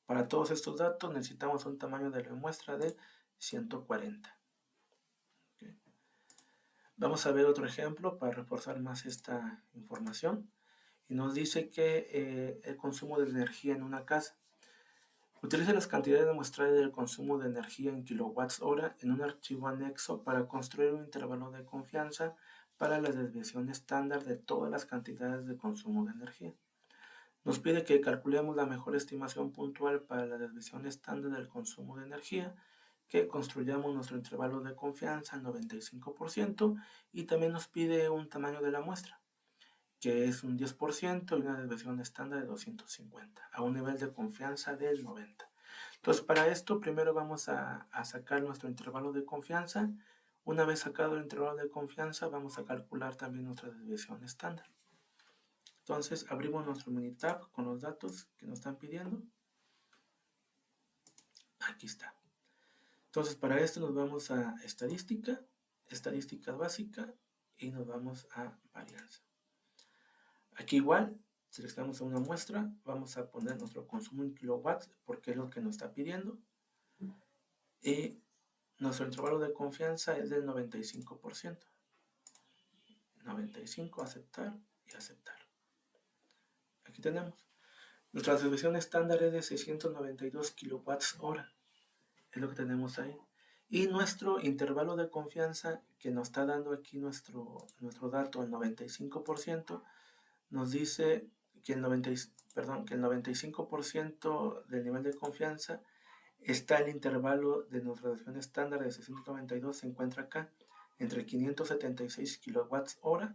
Para todos estos datos necesitamos un tamaño de la muestra de 140. Okay. Vamos a ver otro ejemplo para reforzar más esta información. Y nos dice que el consumo de energía en una casa. Utilice las cantidades muestrales del consumo de energía en kilowatts-hora en un archivo anexo para construir un intervalo de confianza para la desviación estándar de todas las cantidades de consumo de energía. Nos pide que calculemos la mejor estimación puntual para la desviación estándar del consumo de energía, que construyamos nuestro intervalo de confianza al 95% y también nos pide un tamaño de la muestra, que es un 10% y una desviación estándar de 250, a un nivel de confianza del 90. Entonces, para esto, primero vamos a sacar nuestro intervalo de confianza. Una vez sacado el intervalo de confianza, vamos a calcular también nuestra desviación estándar. Entonces abrimos nuestro Minitab con los datos que nos están pidiendo. Aquí está. Entonces para esto nos vamos a estadística, estadística básica y nos vamos a varianza. Aquí igual, seleccionamos una muestra, vamos a poner nuestro consumo en kilowatts porque es lo que nos está pidiendo. Y nuestro intervalo de confianza es del 95%. 95, aceptar y aceptar. Aquí tenemos. Nuestra desviación estándar es de 692 kilowatts hora. Es lo que tenemos ahí. Y nuestro intervalo de confianza que nos está dando aquí nuestro dato, el 95%, nos dice que el 95% del nivel de confianza está el intervalo de nuestra desviación estándar de 692, se encuentra acá, entre 576 kilowatts hora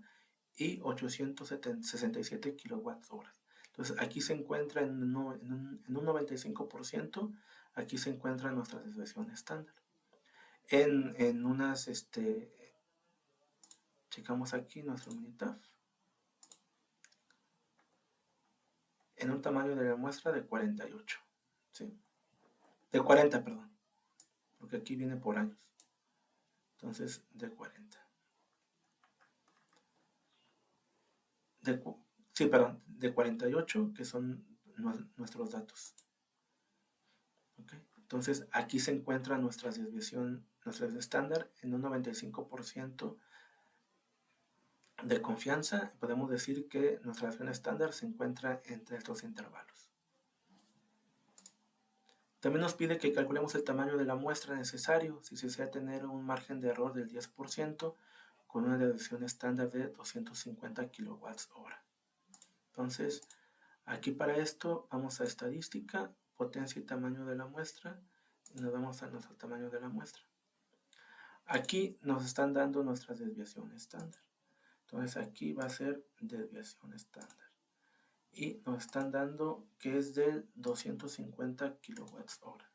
y 867 kilowatts hora. Entonces aquí se encuentra en un 95%, aquí se encuentra nuestra desviación estándar. En unas, checamos aquí nuestro Minitab, en un tamaño de la muestra de 48, ¿sí? De 40, perdón, porque aquí viene por años. Entonces, de 40. De 48, que son nuestros datos. ¿Okay? Entonces, aquí se encuentra nuestra desviación estándar en un 95% de confianza. Podemos decir que nuestra desviación estándar se encuentra entre estos intervalos. También nos pide que calculemos el tamaño de la muestra necesario si se desea tener un margen de error del 10% con una desviación estándar de 250 kilowatts hora. Entonces, aquí para esto vamos a estadística, potencia y tamaño de la muestra y nos vamos a nuestro tamaño de la muestra. Aquí nos están dando nuestra desviación estándar. Entonces aquí va a ser desviación estándar. Y nos están dando que es del 250 kilowatts hora.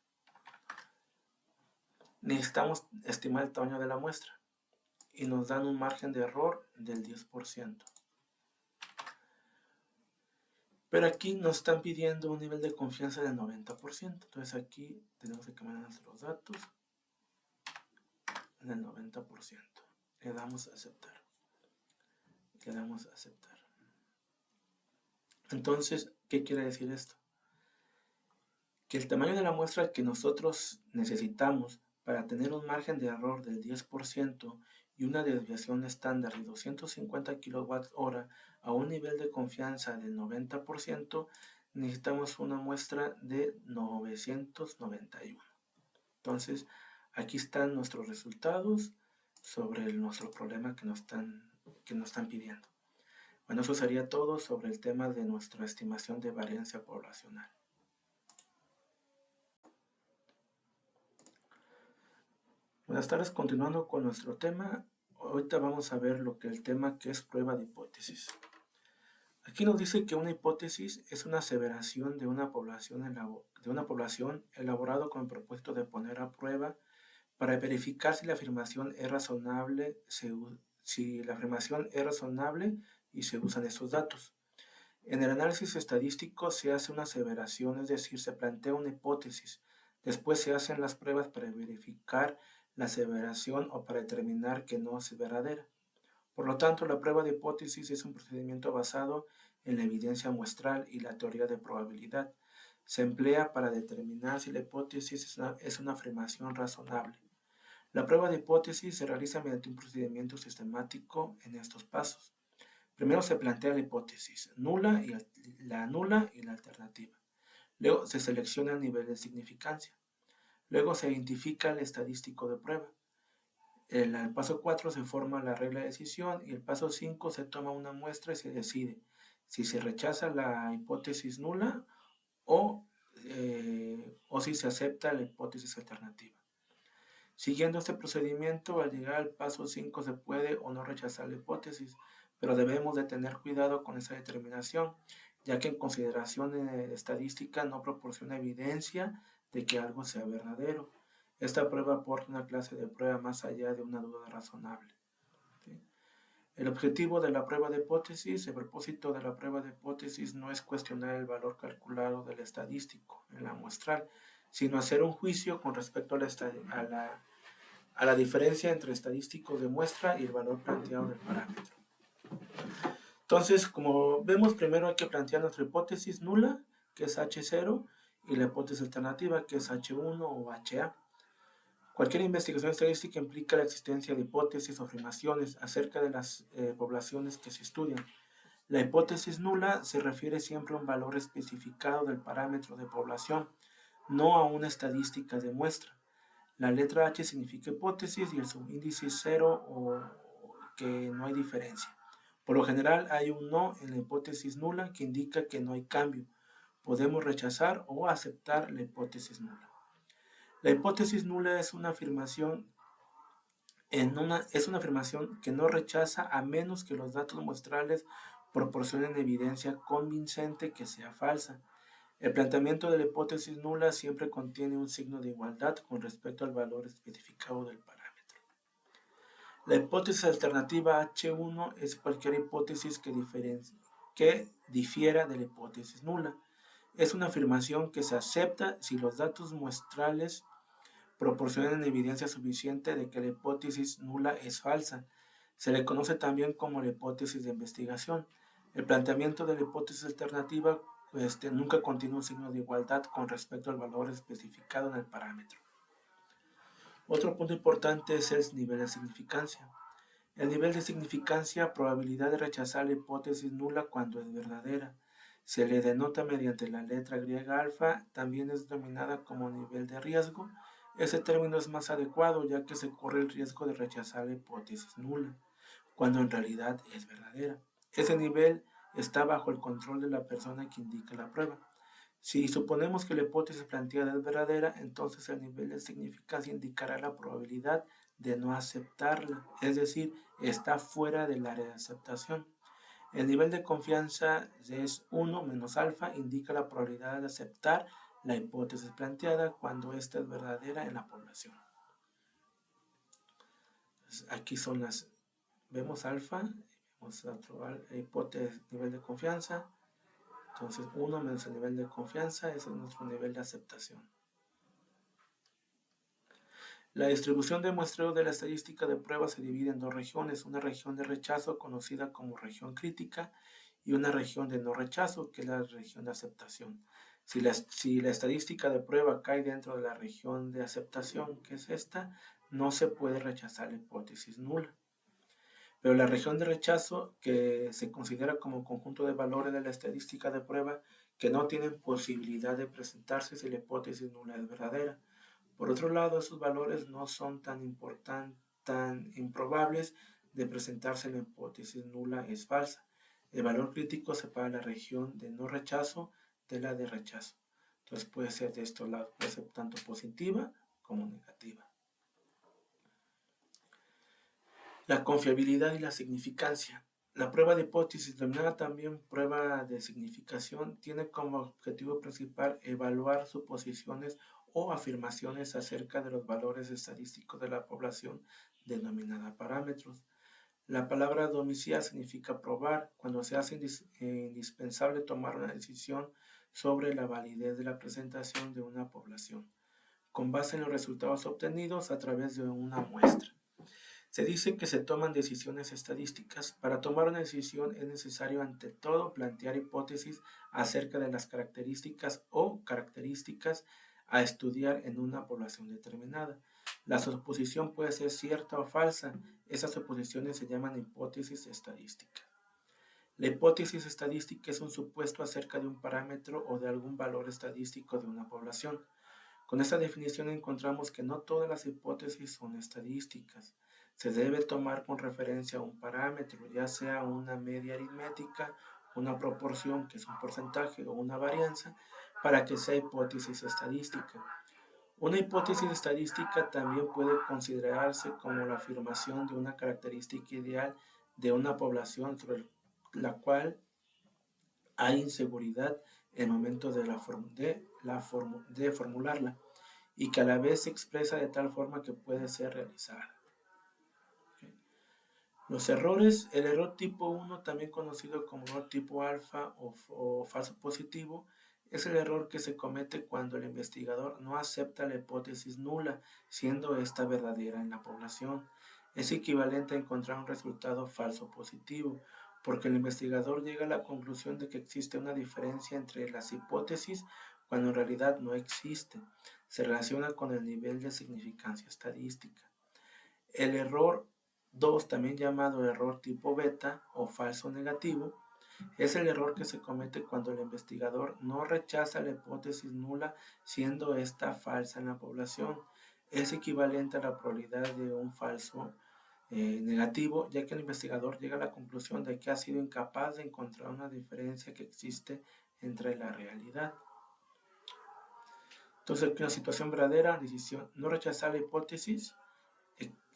Necesitamos estimar el tamaño de la muestra y nos dan un margen de error del 10%. Pero aquí nos están pidiendo un nivel de confianza del 90%. Entonces aquí tenemos que cambiar nuestros datos en el 90%. Le damos a aceptar. Le damos a aceptar. Entonces, ¿qué quiere decir esto? Que el tamaño de la muestra que nosotros necesitamos para tener un margen de error del 10% y una desviación estándar de 250 kilowatts hora a un nivel de confianza del 90%, necesitamos una muestra de 991. Entonces, aquí están nuestros resultados sobre nuestro problema que nos están pidiendo. Bueno, eso sería todo sobre el tema de nuestra estimación de varianza poblacional. Buenas tardes, continuando con nuestro tema. Ahorita vamos a ver lo que el tema que es prueba de hipótesis. Aquí nos dice que una hipótesis es una aseveración de una población elaborado con el propósito de poner a prueba para verificar si la afirmación es razonable, y se usan estos datos. En el análisis estadístico se hace una aseveración, es decir, se plantea una hipótesis. Después se hacen las pruebas para verificar la aseveración o para determinar que no es verdadera. Por lo tanto, la prueba de hipótesis es un procedimiento basado en la evidencia muestral y la teoría de probabilidad. Se emplea para determinar si la hipótesis es una afirmación razonable. La prueba de hipótesis se realiza mediante un procedimiento sistemático en estos pasos. Primero se plantea la hipótesis nula y la alternativa. Luego se selecciona el nivel de significancia. Luego se identifica el estadístico de prueba. En el paso 4 se forma la regla de decisión y el paso 5 se toma una muestra y se decide si se rechaza la hipótesis nula o si se acepta la hipótesis alternativa. Siguiendo este procedimiento, al llegar al paso 5 se puede o no rechazar la hipótesis, pero debemos de tener cuidado con esa determinación, ya que en consideración estadística no proporciona evidencia de que algo sea verdadero. Esta prueba aporta una clase de prueba más allá de una duda razonable. ¿Sí? El objetivo de la prueba de hipótesis, el propósito de la prueba de hipótesis no es cuestionar el valor calculado del estadístico en la muestral, sino hacer un juicio con respecto a la diferencia entre estadísticos de muestra y el valor planteado del parámetro. Entonces, como vemos, primero hay que plantear nuestra hipótesis nula, que es H0, y la hipótesis alternativa, que es H1 o HA. Cualquier investigación estadística implica la existencia de hipótesis o afirmaciones acerca de las poblaciones que se estudian. La hipótesis nula se refiere siempre a un valor especificado del parámetro de población, no a una estadística de muestra. La letra H significa hipótesis y el subíndice es 0 o que no hay diferencia. Por lo general hay un no en la hipótesis nula que indica que no hay cambio. Podemos rechazar o aceptar la hipótesis nula. La hipótesis nula es una afirmación que no rechaza a menos que los datos muestrales proporcionen evidencia convincente que sea falsa. El planteamiento de la hipótesis nula siempre contiene un signo de igualdad con respecto al valor especificado del parámetro. La hipótesis alternativa H1 es cualquier hipótesis que difiera de la hipótesis nula. Es una afirmación que se acepta si los datos muestrales proporcionan evidencia suficiente de que la hipótesis nula es falsa. Se le conoce también como la hipótesis de investigación. El planteamiento de la hipótesis alternativa nunca contiene un signo de igualdad con respecto al valor especificado en el parámetro. Otro punto importante es el nivel de significancia. El nivel de significancia, probabilidad de rechazar la hipótesis nula cuando es verdadera. Se le denota mediante la letra griega alfa, también es denominada como nivel de riesgo. Ese término es más adecuado ya que se corre el riesgo de rechazar la hipótesis nula, cuando en realidad es verdadera. Ese nivel está bajo el control de la persona que indica la prueba. Si suponemos que la hipótesis planteada es verdadera, entonces el nivel de significancia indicará la probabilidad de no aceptarla, es decir, está fuera del área de aceptación. El nivel de confianza es 1 menos alfa, indica la probabilidad de aceptar la hipótesis planteada cuando ésta es verdadera en la población. Entonces, aquí son vemos alfa, vemos otro hipótesis, nivel de confianza. Entonces 1 menos el nivel de confianza, ese es nuestro nivel de aceptación. La distribución de muestreo de la estadística de prueba se divide en dos regiones, una región de rechazo conocida como región crítica y una región de no rechazo, que es la región de aceptación. Si la estadística de prueba cae dentro de la región de aceptación, que es esta, no se puede rechazar la hipótesis nula. Pero la región de rechazo, que se considera como conjunto de valores de la estadística de prueba que no tienen posibilidad de presentarse si la hipótesis nula es verdadera. Por otro lado, esos valores no son tan improbables de presentarse la hipótesis nula es falsa. El valor crítico separa la región de no rechazo de la de rechazo. Entonces puede ser de estos lados, puede ser tanto positiva como negativa. La confiabilidad y la significancia. La prueba de hipótesis, denominada también prueba de significación, tiene como objetivo principal evaluar suposiciones o afirmaciones acerca de los valores estadísticos de la población denominada parámetros. La palabra domiciliar significa probar cuando se hace indispensable tomar una decisión sobre la validez de la presentación de una población, con base en los resultados obtenidos a través de una muestra. Se dice que se toman decisiones estadísticas. Para tomar una decisión es necesario ante todo plantear hipótesis acerca de las características a estudiar en una población determinada. La suposición puede ser cierta o falsa. Esas suposiciones se llaman hipótesis estadísticas. La hipótesis estadística es un supuesto acerca de un parámetro o de algún valor estadístico de una población. Con esta definición encontramos que no todas las hipótesis son estadísticas. Se debe tomar con referencia a un parámetro, ya sea una media aritmética, una proporción, que es un porcentaje, o una varianza, para que sea hipótesis estadística. Una hipótesis estadística también puede considerarse como la afirmación de una característica ideal de una población sobre la cual hay inseguridad en el momento de formularla y que a la vez se expresa de tal forma que puede ser realizada. Los errores, el error tipo 1, también conocido como error tipo alfa o falso positivo, es el error que se comete cuando el investigador no acepta la hipótesis nula, siendo esta verdadera en la población. Es equivalente a encontrar un resultado falso positivo, porque el investigador llega a la conclusión de que existe una diferencia entre las hipótesis cuando en realidad no existe. Se relaciona con el nivel de significancia estadística. El error 2, también llamado error tipo beta o falso negativo, es el error que se comete cuando el investigador no rechaza la hipótesis nula siendo esta falsa en la población. Es equivalente a la probabilidad de un falso negativo, ya que el investigador llega a la conclusión de que ha sido incapaz de encontrar una diferencia que existe entre la realidad. Entonces, una situación verdadera, decisión, no rechazar la hipótesis,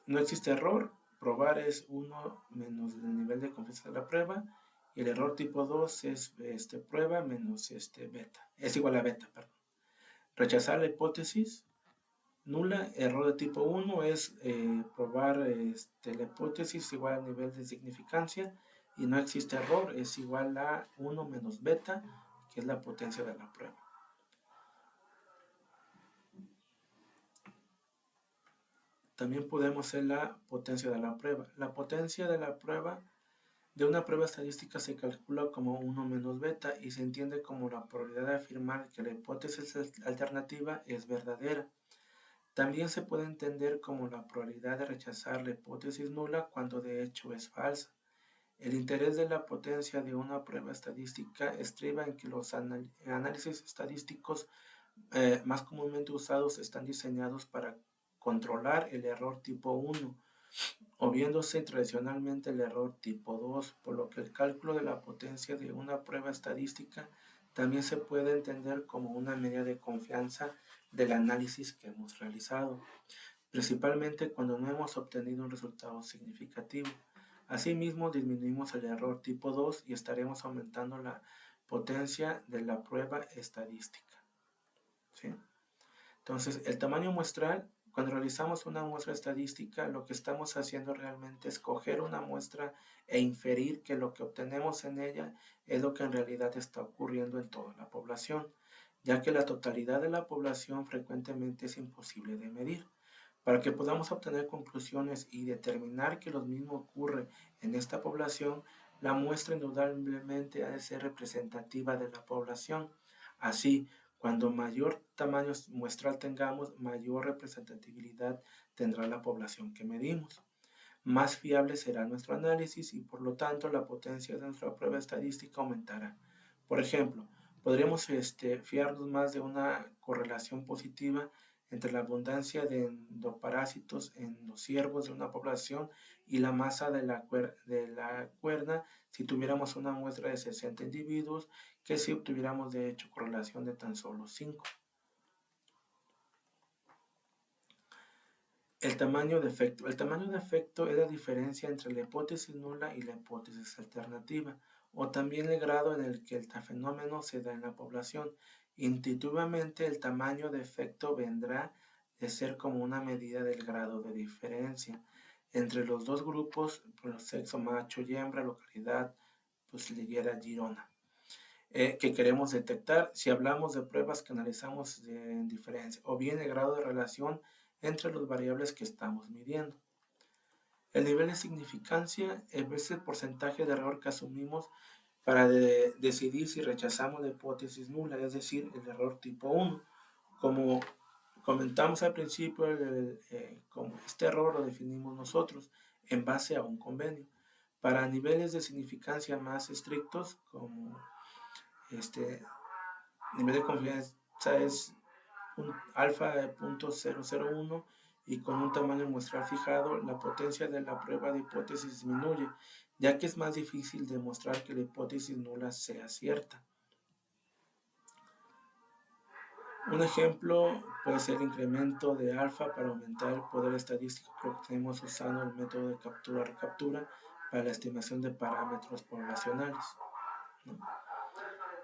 no existe error, probar es 1 menos el nivel de confianza de la prueba, y el error tipo 2 es prueba menos beta, es igual a beta, perdón. Rechazar la hipótesis nula, error de tipo 1 es probar la hipótesis igual al nivel de significancia, y no existe error, es igual a 1 menos beta, que es la potencia de la prueba. También podemos hacer la potencia de la prueba. La potencia de la prueba de una prueba estadística se calcula como 1 menos beta y se entiende como la probabilidad de afirmar que la hipótesis alternativa es verdadera. También se puede entender como la probabilidad de rechazar la hipótesis nula cuando de hecho es falsa. El interés de la potencia de una prueba estadística estriba en que los análisis estadísticos más comúnmente usados están diseñados para controlar el error tipo 1, o viéndose tradicionalmente el error tipo 2, por lo que el cálculo de la potencia de una prueba estadística también se puede entender como una medida de confianza del análisis que hemos realizado, principalmente cuando no hemos obtenido un resultado significativo. Asimismo, disminuimos el error tipo 2 y estaremos aumentando la potencia de la prueba estadística. ¿Sí? Entonces, el tamaño muestral, cuando realizamos una muestra estadística, lo que estamos haciendo realmente es coger una muestra e inferir que lo que obtenemos en ella es lo que en realidad está ocurriendo en toda la población, ya que la totalidad de la población frecuentemente es imposible de medir. Para que podamos obtener conclusiones y determinar que lo mismo ocurre en esta población, la muestra indudablemente ha de ser representativa de la población. Así, cuando mayor tamaño muestral tengamos, mayor representatividad tendrá la población que medimos. Más fiable será nuestro análisis y por lo tanto la potencia de nuestra prueba estadística aumentará. Por ejemplo, podríamos fiarnos más de una correlación positiva entre la abundancia de endoparásitos en los ciervos de una población y la masa de la cuerna si tuviéramos una muestra de 60 individuos que si obtuviéramos de hecho correlación de tan solo 5. El tamaño de efecto. El tamaño de efecto es la diferencia entre la hipótesis nula y la hipótesis alternativa, o también el grado en el que el fenómeno se da en la población. Intuitivamente, el tamaño de efecto vendrá de ser como una medida del grado de diferencia entre los dos grupos, por sexo macho y hembra, localidad, pues Liguera, Girona, que queremos detectar si hablamos de pruebas que analizamos en diferencia, o bien el grado de relación entre las variables que estamos midiendo. El nivel de significancia es el porcentaje de error que asumimos para decidir si rechazamos la hipótesis nula, es decir, el error tipo 1. Como comentamos al principio, como este error lo definimos nosotros en base a un convenio. Para niveles de significancia más estrictos, como nivel de confianza es un alfa de 0.001 y con un tamaño muestral fijado, la potencia de la prueba de hipótesis disminuye, ya que es más difícil demostrar que la hipótesis nula sea cierta. Un ejemplo puede ser el incremento de alfa para aumentar el poder estadístico que obtenemos usando el método de captura-recaptura para la estimación de parámetros poblacionales, ¿no?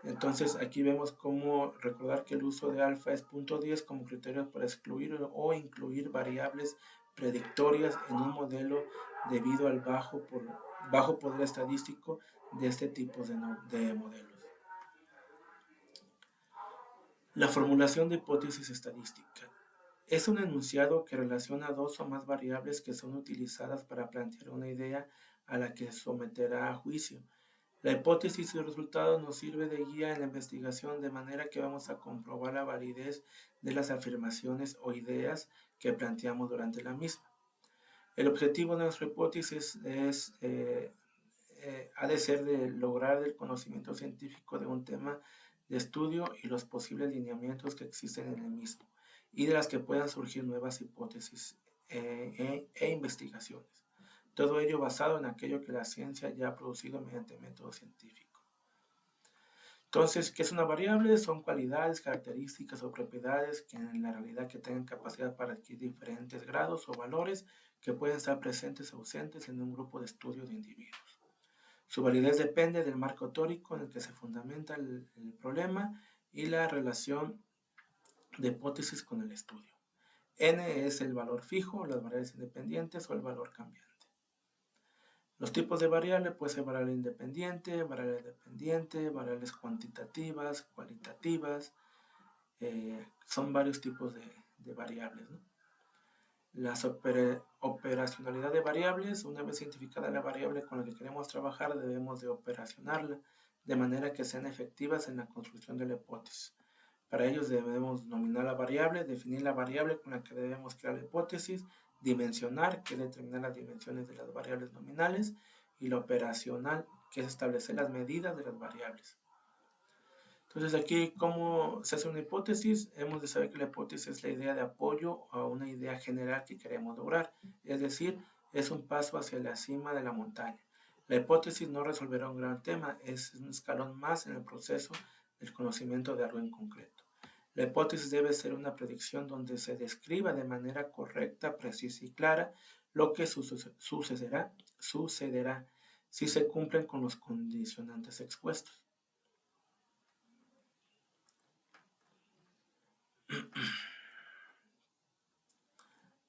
Entonces aquí vemos cómo recordar que el uso de alfa es 0.10 como criterio para excluir o incluir variables predictorias en un modelo debido al bajo poder estadístico de este tipo de modelos. La formulación de hipótesis estadística es un enunciado que relaciona dos o más variables que son utilizadas para plantear una idea a la que se someterá a juicio. La hipótesis y su resultado nos sirve de guía en la investigación, de manera que vamos a comprobar la validez de las afirmaciones o ideas que planteamos durante la misma. El objetivo de nuestra hipótesis ha de ser de lograr el conocimiento científico de un tema de estudio y los posibles lineamientos que existen en el mismo, y de las que puedan surgir nuevas hipótesis e investigaciones. Todo ello basado en aquello que la ciencia ya ha producido mediante método científico. Entonces, ¿qué es una variable? Son cualidades, características o propiedades que en la realidad que tengan capacidad para adquirir diferentes grados o valores que pueden estar presentes o ausentes en un grupo de estudio de individuos. Su validez depende del marco teórico en el que se fundamenta el problema y la relación de hipótesis con el estudio. N es el valor fijo, las variables independientes o el valor cambiante. Los tipos de variable pueden ser variable independiente, variable dependiente, variables cuantitativas, cualitativas. Son varios tipos de variables, ¿no? La operacionalidad de variables: una vez identificada la variable con la que queremos trabajar, debemos de operacionarla de manera que sean efectivas en la construcción de la hipótesis. Para ello debemos nominar la variable, definir la variable con la que debemos crear la hipótesis, dimensionar, que es determinar las dimensiones de las variables nominales, y la operacional, que es establecer las medidas de las variables. Entonces aquí, ¿cómo se hace una hipótesis? Hemos de saber que la hipótesis es la idea de apoyo a una idea general que queremos lograr, es decir, es un paso hacia la cima de la montaña. La hipótesis no resolverá un gran tema, es un escalón más en el proceso del conocimiento de algo en concreto. La hipótesis debe ser una predicción donde se describa de manera correcta, precisa y clara lo que sucederá si se cumplen con los condicionantes expuestos.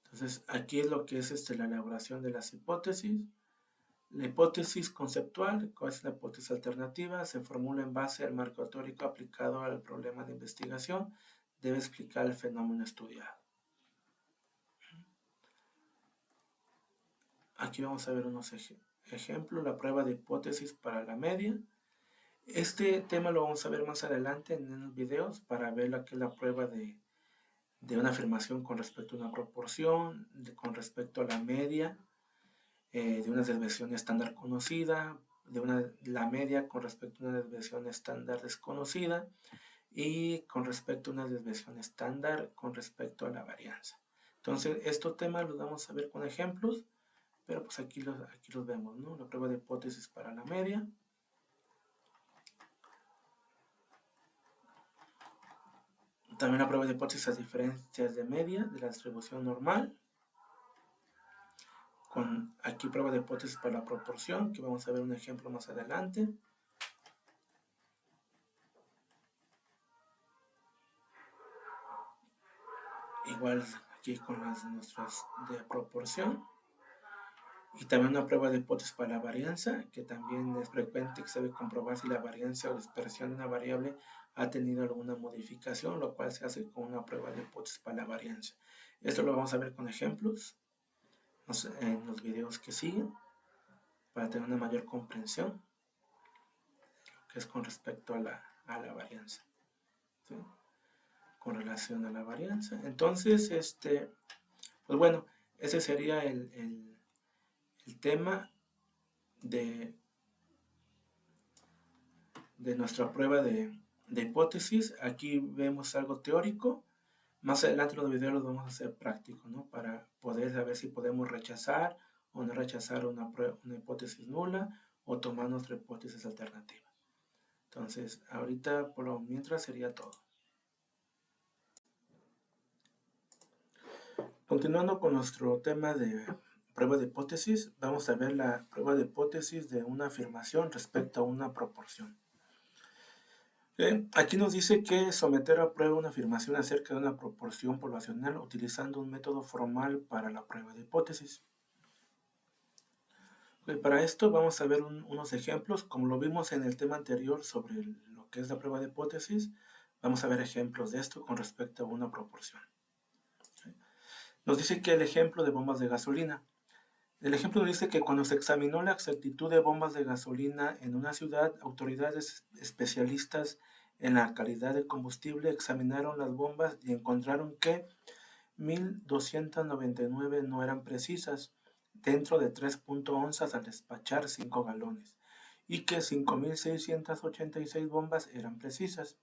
Entonces, aquí es lo que es la elaboración de las hipótesis. La hipótesis conceptual, ¿cuál es la hipótesis alternativa? Se formula en base al marco teórico aplicado al problema de investigación. Debe explicar el fenómeno estudiado. Aquí vamos a ver unos ejemplos. La prueba de hipótesis para la media. Este tema lo vamos a ver más adelante en los videos para ver lo que es la prueba de una afirmación con respecto a una proporción, con respecto a la media, de una desviación estándar conocida, la media con respecto a una desviación estándar desconocida, y con respecto a una desviación estándar con respecto a la varianza. Entonces, estos temas los vamos a ver con ejemplos, pero pues aquí los vemos, ¿no? La prueba de hipótesis para la media. También la prueba de hipótesis a diferencias de media de la distribución normal. Aquí prueba de hipótesis para la proporción, que vamos a ver un ejemplo más adelante. Igual aquí con las nuestras de proporción. Y también una prueba de hipótesis para la varianza, que también es frecuente que se debe comprobar si la varianza o dispersión de una variable ha tenido alguna modificación, lo cual se hace con una prueba de hipótesis para la varianza. Esto lo vamos a ver con ejemplos en los videos que siguen, para tener una mayor comprensión de lo que es con respecto a la varianza, ¿sí? Con relación a la varianza. Entonces, pues bueno, ese sería el tema de nuestra prueba de hipótesis. Aquí vemos algo teórico. Más adelante en los videos los vamos a hacer prácticos, ¿no? Para poder saber si podemos rechazar o no rechazar una hipótesis nula o tomar nuestra hipótesis alternativa. Entonces, ahorita por lo mientras sería todo. Continuando con nuestro tema de prueba de hipótesis, vamos a ver la prueba de hipótesis de una afirmación respecto a una proporción. Aquí nos dice que someter a prueba una afirmación acerca de una proporción poblacional utilizando un método formal para la prueba de hipótesis. Para esto vamos a ver unos ejemplos, como lo vimos en el tema anterior sobre lo que es la prueba de hipótesis. Vamos a ver ejemplos de esto con respecto a una proporción. Nos dice que el ejemplo de bombas de gasolina. El ejemplo nos dice que cuando se examinó la exactitud de bombas de gasolina en una ciudad, autoridades especialistas en la calidad de combustible examinaron las bombas y encontraron que 1.299 no eran precisas, dentro de 3.0 onzas al despachar 5 galones, y que 5.686 bombas eran precisas.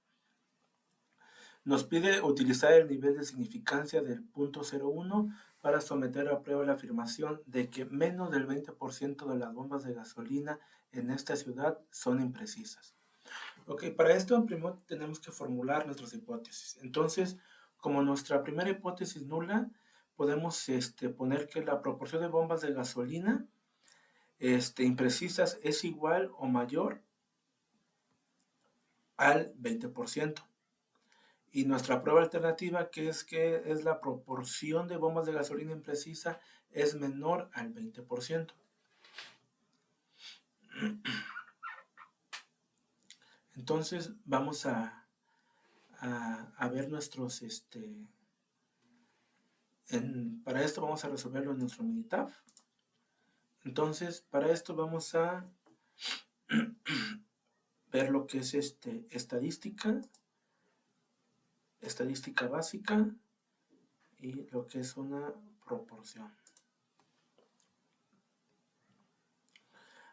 Nos pide utilizar el nivel de significancia del punto 01 para someter a prueba la afirmación de que menos del 20% de las bombas de gasolina en esta ciudad son imprecisas. Ok, para esto primero tenemos que formular nuestras hipótesis. Entonces, como nuestra primera hipótesis nula, podemos poner que la proporción de bombas de gasolina imprecisas es igual o mayor al 20%. Y nuestra prueba alternativa, que es la proporción de bombas de gasolina imprecisa, es menor al 20%. Entonces vamos a ver nuestros, para esto vamos a resolverlo en nuestro Minitab. Entonces, para esto vamos a ver lo que es estadística básica y lo que es una proporción.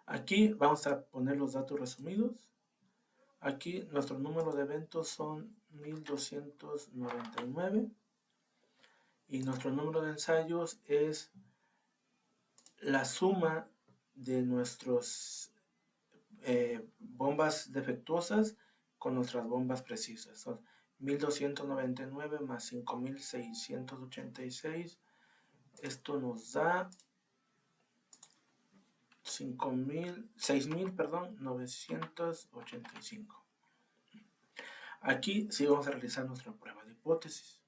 Aquí vamos a poner los datos resumidos. Aquí nuestro número de eventos son 1299 y nuestro número de ensayos es la suma de nuestras bombas defectuosas con nuestras bombas precisas. Son 1299 más 5686. Esto nos da 6.985. Aquí sí vamos a realizar nuestra prueba de hipótesis.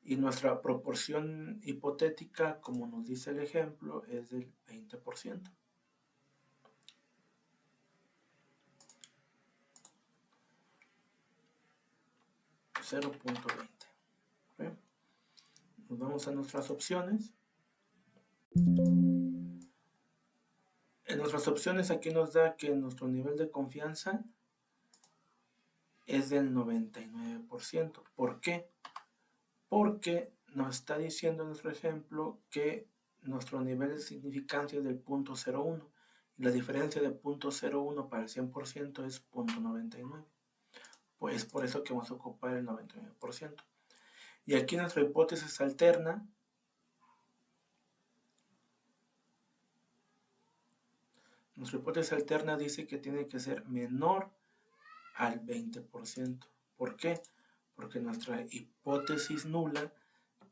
Y nuestra proporción hipotética, como nos dice el ejemplo, es del 20%. .20. Nos vamos a nuestras opciones. En nuestras opciones aquí nos da que nuestro nivel de confianza es del 99%. ¿Por qué? Porque nos está diciendo en nuestro ejemplo que nuestro nivel de significancia es del punto 0.1 y la diferencia de punto 0.1 para el 100% es punto 99. Pues por eso que vamos a ocupar el 99%. Y aquí nuestra hipótesis alterna dice que tiene que ser menor al 20%. ¿Por qué? Porque nuestra hipótesis nula,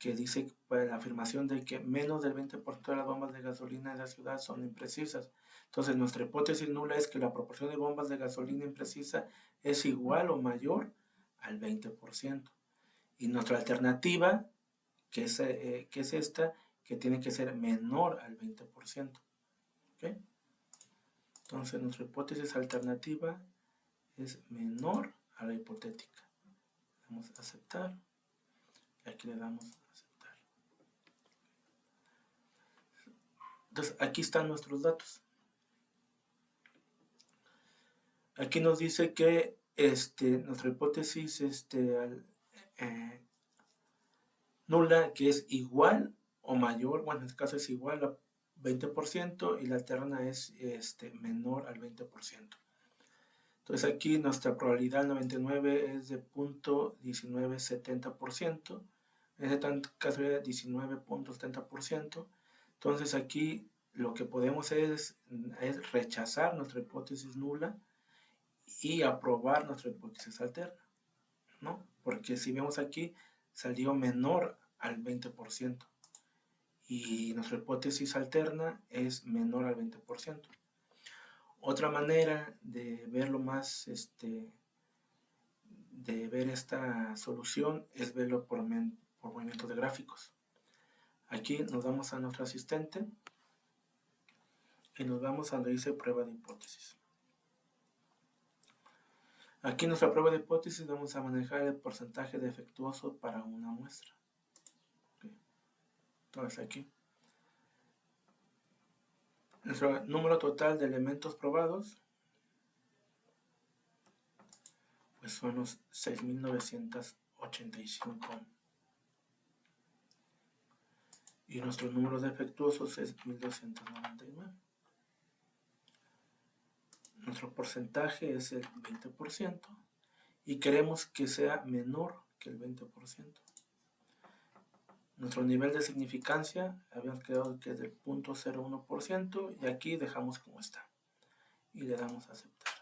que dice la afirmación de que menos del 20% de las bombas de gasolina en la ciudad son imprecisas. Entonces nuestra hipótesis nula es que la proporción de bombas de gasolina imprecisa es igual o mayor al 20%. Y nuestra alternativa, que es esta, que tiene que ser menor al 20%. ¿Okay? Entonces nuestra hipótesis alternativa es menor a la hipotética. Damos a aceptar. Y aquí le damos a aceptar. Entonces aquí están nuestros datos. Aquí nos dice que nuestra hipótesis nula, que es igual o mayor, bueno, en este caso es igual a 20% y la alterna es menor al 20%. Entonces aquí nuestra probabilidad 99 es de 0.1970%, en este caso es 19.70%. Entonces aquí lo que podemos es rechazar nuestra hipótesis nula y aprobar nuestra hipótesis alterna, ¿no? Porque si vemos aquí, salió menor al 20% y nuestra hipótesis alterna es menor al 20%. Otra manera de verlo más de ver esta solución es verlo por movimiento de gráficos. Aquí nos vamos a nuestro asistente y nos vamos a donde dice prueba de hipótesis. Aquí en nuestra prueba de hipótesis vamos a manejar el porcentaje defectuoso para una muestra. Entonces aquí, nuestro número total de elementos probados pues son los 6.985. Y nuestro número defectuosos es 1.299. Nuestro porcentaje es el 20% y queremos que sea menor que el 20%. Nuestro nivel de significancia habíamos quedado que es del 0.01% y aquí dejamos como está y le damos a aceptar.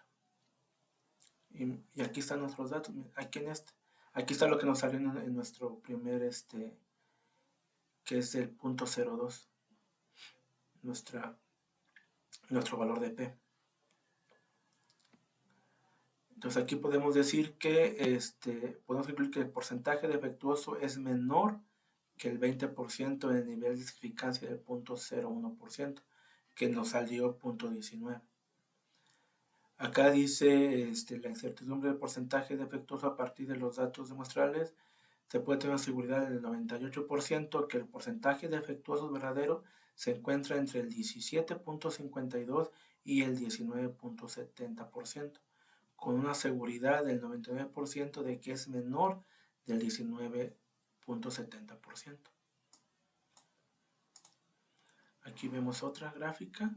Y aquí están nuestros datos, aquí aquí está lo que nos salió en nuestro primer que es el 0.02, nuestro valor de P. Entonces aquí podemos decir que podemos concluir que el porcentaje defectuoso es menor que el 20% en el nivel de significancia del 0.01%, que nos salió 0.19. Acá dice la incertidumbre del porcentaje defectuoso a partir de los datos demuestrales. Se puede tener una seguridad del 98% que el porcentaje defectuoso verdadero se encuentra entre el 17.52 y el 19.70%, con una seguridad del 99% de que es menor del 19.70%. Aquí vemos otra gráfica.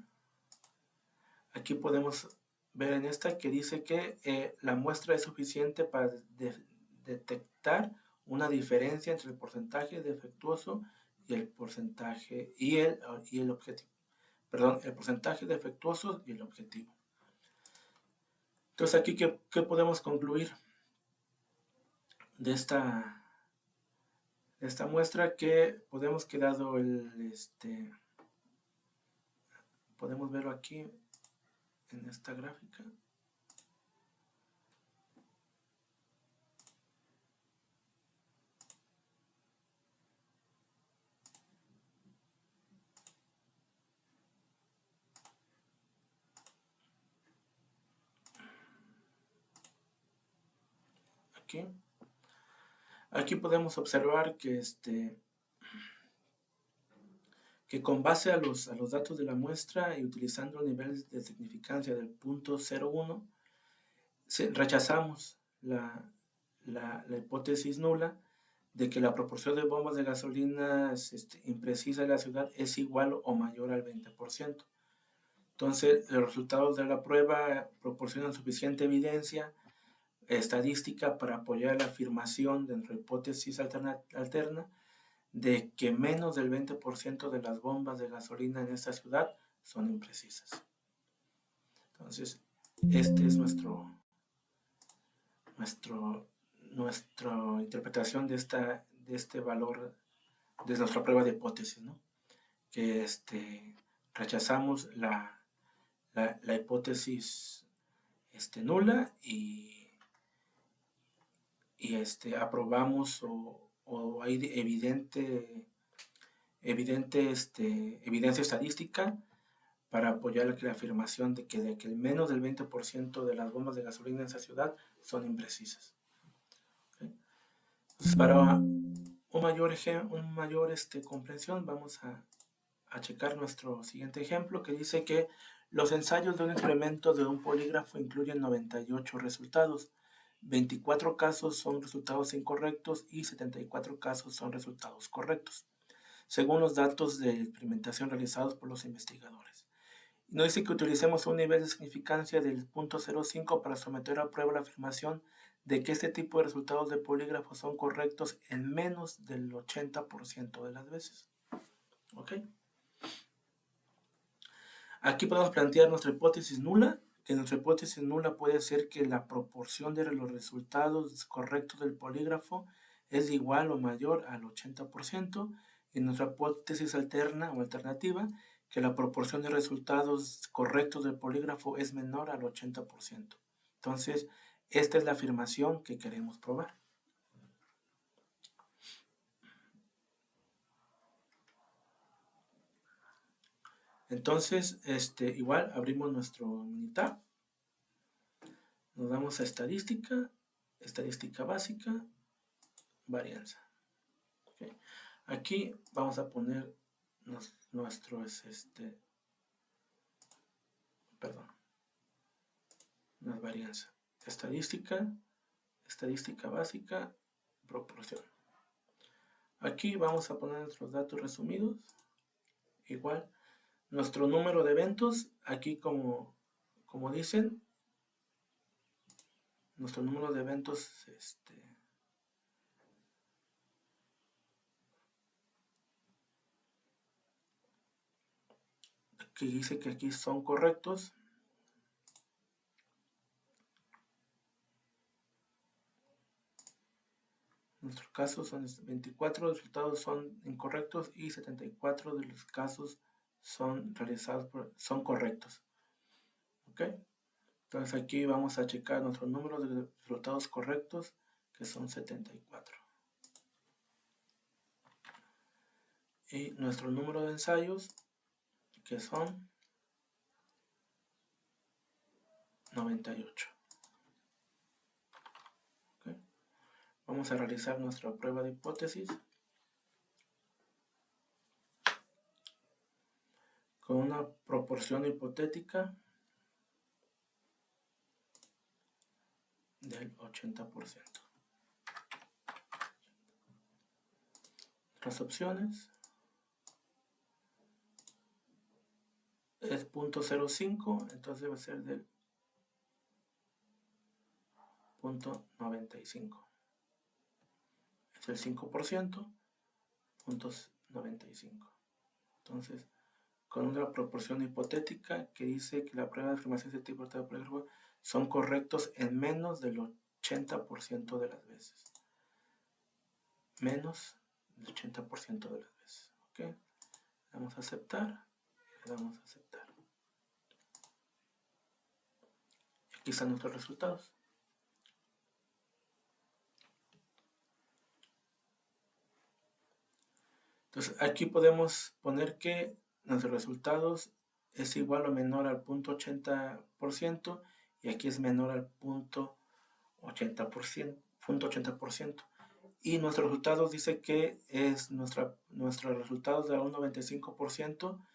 Aquí podemos ver en esta que dice que la muestra es suficiente para detectar una diferencia entre el porcentaje defectuoso y el porcentaje y el objetivo. Perdón, el porcentaje defectuoso y el objetivo. Entonces aquí, ¿qué podemos concluir de esta muestra? Que podemos que dado podemos verlo aquí en esta gráfica. Aquí podemos observar que que con base a los datos de la muestra y utilizando el nivel de significancia del 0.01, rechazamos la hipótesis nula de que la proporción de bombas de gasolina imprecisa en la ciudad es igual o mayor al 20%. Entonces, los resultados de la prueba proporcionan suficiente evidencia estadística para apoyar la afirmación de nuestra hipótesis alterna de que menos del 20% de las bombas de gasolina en esta ciudad son imprecisas. Entonces, este es nuestra interpretación de este valor de nuestra prueba de hipótesis, ¿no? Que rechazamos la hipótesis nula y aprobamos o hay evidencia estadística para apoyar la afirmación de que el menos del 20% de las bombas de gasolina en esa ciudad son imprecisas. ¿Okay? Entonces, para un mayor comprensión, vamos a checar nuestro siguiente ejemplo, que dice que los ensayos de un experimento de un polígrafo incluyen 98 resultados. 24 casos son resultados incorrectos y 74 casos son resultados correctos, según los datos de experimentación realizados por los investigadores. Nos dice que utilicemos un nivel de significancia del 0.05 para someter a prueba la afirmación de que este tipo de resultados de polígrafo son correctos en menos del 80% de las veces. ¿Ok? Aquí podemos plantear nuestra hipótesis nula, que nuestra hipótesis nula puede ser que la proporción de los resultados correctos del polígrafo es igual o mayor al 80%, y nuestra hipótesis alterna o alternativa, que la proporción de resultados correctos del polígrafo es menor al 80%. Entonces, esta es la afirmación que queremos probar. Entonces, igual abrimos nuestro Minitab, nos damos a estadística, estadística básica, varianza. ¿Okay? Aquí vamos a poner nuestra varianza. Estadística, estadística básica, proporción. Aquí vamos a poner nuestros datos resumidos. Igual, nuestro número de eventos, aquí como dicen, nuestro número de eventos, que dice que aquí son correctos. En nuestro caso son 24 resultados son incorrectos y 74 de los casos son son correctos. ¿Ok? Entonces aquí vamos a checar nuestro número de resultados correctos, que son 74. Y nuestro número de ensayos, que son 98. ¿Okay? Vamos a realizar nuestra prueba de hipótesis con una proporción hipotética del 80%. Las opciones es 0.05, entonces va a ser del 0.95. Es el 5%, 0.95. Entonces, con una proporción hipotética que dice que la prueba de afirmación de tipo de prueba son correctos en menos del 80% de las veces. Menos del 80% de las veces. ¿Ok? Le damos a aceptar. Le damos a aceptar. Aquí están nuestros resultados. Entonces, aquí podemos poner que nuestros resultados es igual o menor al 0.80% y aquí es menor al 0.80%. Y nuestros resultados dice que es nuestros resultados de un 95%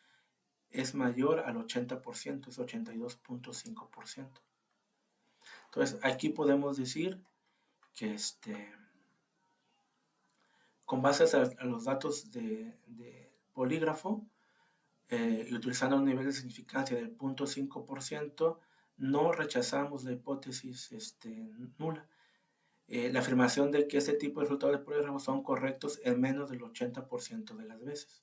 es mayor al 80%, es 82.5%. Entonces, aquí podemos decir que con base a los datos de polígrafo y utilizando un nivel de significancia del 0.5%, no rechazamos la hipótesis nula. La afirmación de que este tipo de resultados de polígrafo son correctos en menos del 80% de las veces.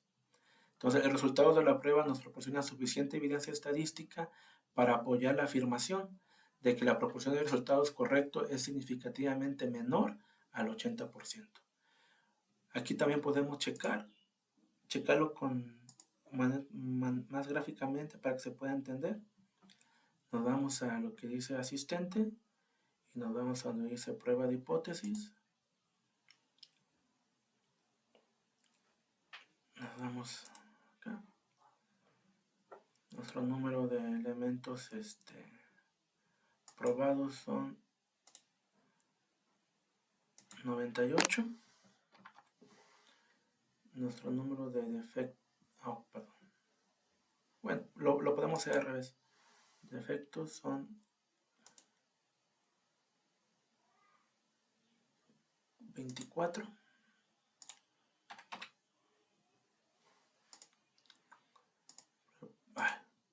Entonces, el resultado de la prueba nos proporciona suficiente evidencia estadística para apoyar la afirmación de que la proporción de resultados correctos es significativamente menor al 80%. Aquí también podemos checarlo más gráficamente para que se pueda entender. Nos vamos a lo que dice asistente y nos vamos a donde dice prueba de hipótesis. Nos vamos acá. Nuestro número de elementos probados son 98. Nuestro número de defectos, bueno, lo podemos hacer al revés. Defectos son 24.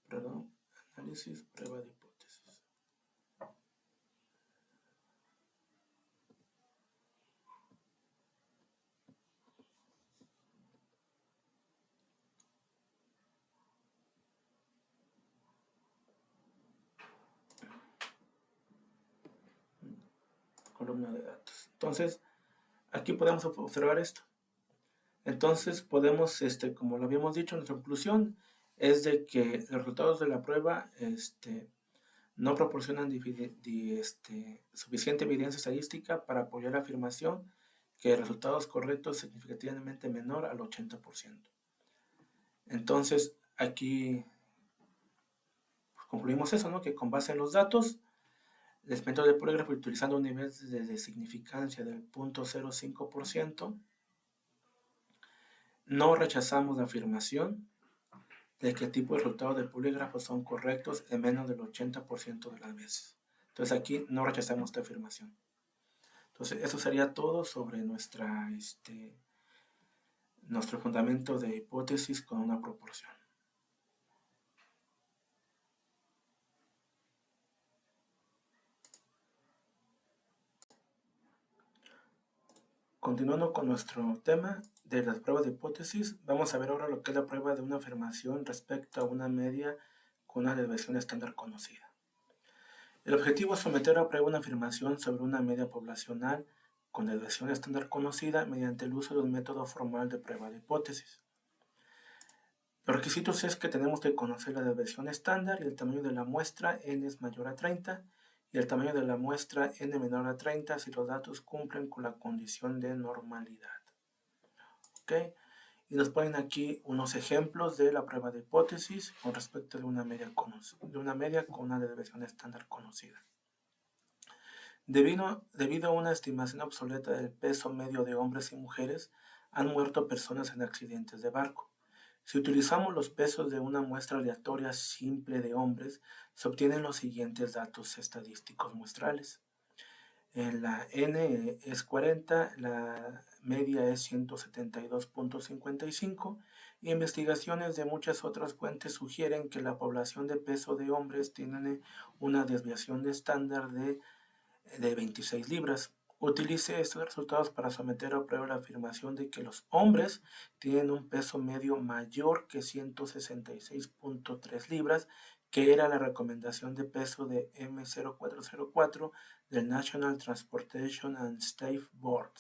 Perdón, análisis, prueba de hipótesis. Columna de datos. Entonces, aquí podemos observar esto. Entonces, podemos, como lo habíamos dicho, nuestra conclusión es de que los resultados de la prueba no proporcionan suficiente evidencia estadística para apoyar la afirmación que resultados correctos significativamente menor al 80%. Entonces, aquí pues, concluimos eso, ¿no? Que con base en los datos, el método de polígrafo utilizando un nivel de significancia del 0.05%, no rechazamos la afirmación de que el tipo de resultados del polígrafo son correctos en menos del 80% de las veces. Entonces aquí no rechazamos esta afirmación. Entonces eso sería todo sobre nuestro fundamento de hipótesis con una proporción. Continuando con nuestro tema de las pruebas de hipótesis, vamos a ver ahora lo que es la prueba de una afirmación respecto a una media con una desviación estándar conocida. El objetivo es someter a prueba una afirmación sobre una media poblacional con desviación estándar conocida mediante el uso de un método formal de prueba de hipótesis. Los requisitos es que tenemos que conocer la desviación estándar y el tamaño de la muestra n es mayor a 30 y el tamaño de la muestra n menor a 30 si los datos cumplen con la condición de normalidad. ¿Ok? Y nos ponen aquí unos ejemplos de la prueba de hipótesis con respecto de una media con una desviación estándar conocida. Debido a una estimación obsoleta del peso medio de hombres y mujeres, han muerto personas en accidentes de barco. Si utilizamos los pesos de una muestra aleatoria simple de hombres, se obtienen los siguientes datos estadísticos muestrales. La N es 40, la media es 172.55 y investigaciones de muchas otras fuentes sugieren que la población de peso de hombres tiene una desviación estándar de 26 libras. Utilice estos resultados para someter a prueba la afirmación de que los hombres tienen un peso medio mayor que 166.3 libras, que era la recomendación de peso de M0404 del National Transportation and Safety Board.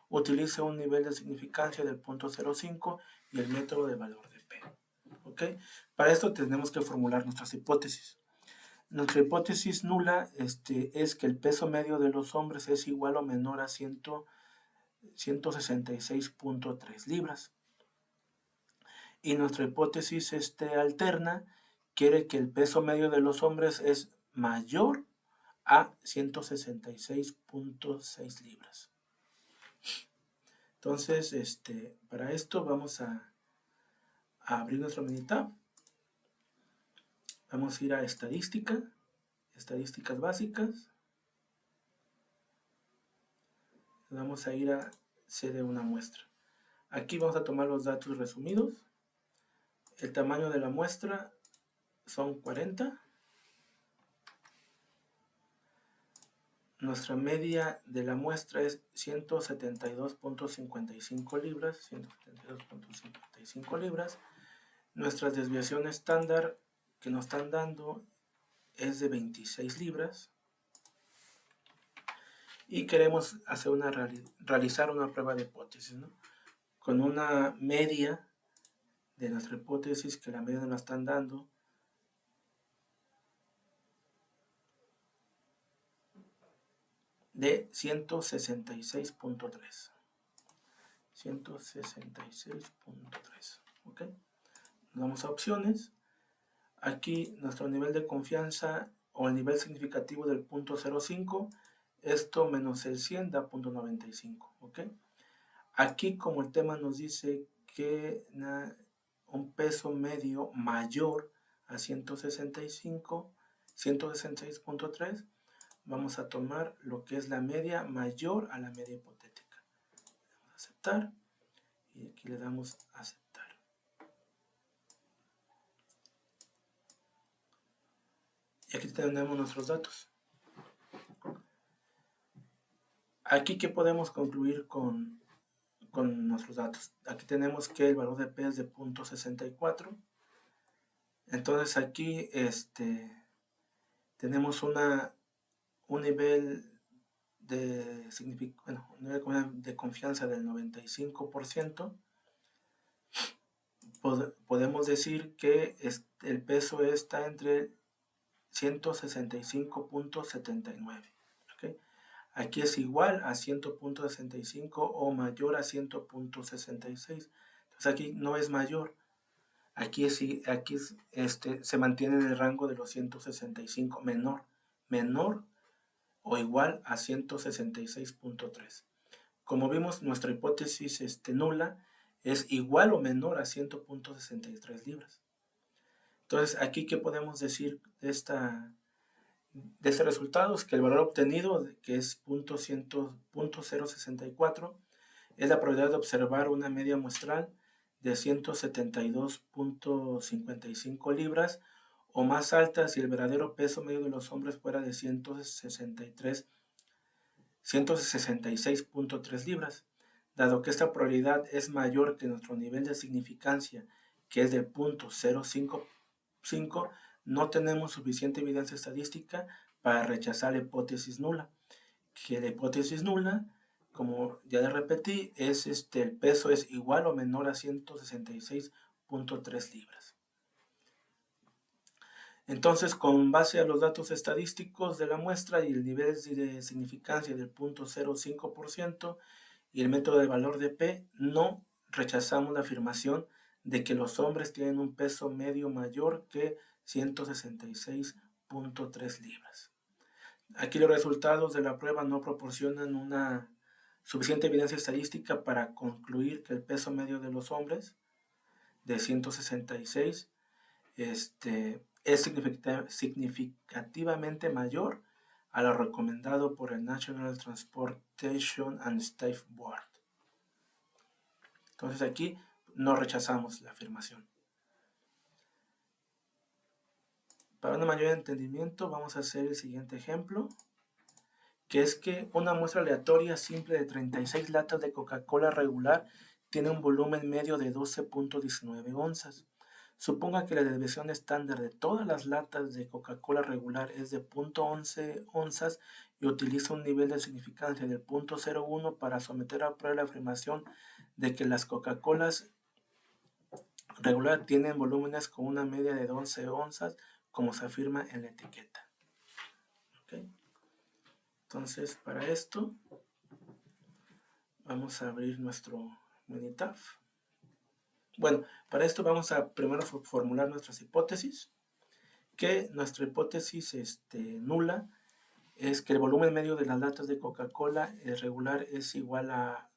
Utilice un nivel de significancia del 0.05 y el método de valor de P. ¿Okay? Para esto tenemos que formular nuestras hipótesis. Nuestra hipótesis nula es que el peso medio de los hombres es igual o menor a 166.3 libras. Y nuestra hipótesis alterna quiere que el peso medio de los hombres es mayor a 166.6 libras. Entonces, para esto vamos a abrir nuestro Minitab. Vamos a ir a estadísticas básicas. Vamos a ir a C de una muestra. Aquí vamos a tomar los datos resumidos. El tamaño de la muestra son 40. Nuestra media de la muestra es 172.55 libras. 172.55 libras. Nuestra desviación estándar que nos están dando es de 26 libras. Y queremos hacer realizar una prueba de hipótesis, ¿no? Con una media de nuestra hipótesis, que la media nos están dando de 166.3. 166.3. ¿Ok? Nos vamos a opciones. Aquí nuestro nivel de confianza o el nivel significativo del 0.05, esto menos el 100 da 0.95. ¿Ok? Aquí, como el tema nos dice que un peso medio mayor a 166.3, vamos a tomar lo que es la media mayor a la media hipotética. Vamos a aceptar y aquí le damos a aceptar. Y aquí tenemos nuestros datos. Aquí, ¿qué podemos concluir con nuestros datos? Aquí tenemos que el valor de P es de 0.64. Entonces aquí tenemos un nivel de confianza del 95%. Podemos decir que el peso está entre 165.79. ¿Okay? Aquí es igual a 100.65 o mayor a 100.66. Entonces aquí no es mayor. Aquí se mantiene en el rango de los 165, menor o igual a 166.3. Como vimos, nuestra hipótesis nula es igual o menor a 100.63 libras. Entonces, aquí, ¿qué podemos decir de este resultado? Es que el valor obtenido, que es 0.064, es la probabilidad de observar una media muestral de 172.55 libras o más alta si el verdadero peso medio de los hombres fuera de 166.3 libras. Dado que esta probabilidad es mayor que nuestro nivel de significancia, que es del 0.055, no tenemos suficiente evidencia estadística para rechazar la hipótesis nula. Que la hipótesis nula, como ya le repetí, es el peso es igual o menor a 166.3 libras. Entonces, con base a los datos estadísticos de la muestra y el nivel de significancia del 0.05% y el método de valor de P, no rechazamos la afirmación de que los hombres tienen un peso medio mayor que 166.3 libras. Aquí los resultados de la prueba no proporcionan una suficiente evidencia estadística para concluir que el peso medio de los hombres de 166 es significativamente mayor a lo recomendado por el National Transportation and Safety Board. Entonces aquí no rechazamos la afirmación. Para un mayor entendimiento vamos a hacer el siguiente ejemplo, que es que una muestra aleatoria simple de 36 latas de Coca-Cola regular tiene un volumen medio de 12.19 onzas. Suponga que la desviación estándar de todas las latas de Coca-Cola regular es de 0.11 onzas y utiliza un nivel de significancia del 0.01 para someter a prueba la afirmación de que las Coca-Colas regular tienen volúmenes con una media de 11 onzas, como se afirma en la etiqueta. ¿Okay? Entonces, para esto, vamos a abrir nuestro Minitab. Bueno, para esto vamos a primero formular nuestras hipótesis, que nuestra hipótesis nula es que el volumen medio de las latas de Coca-Cola regular es igual a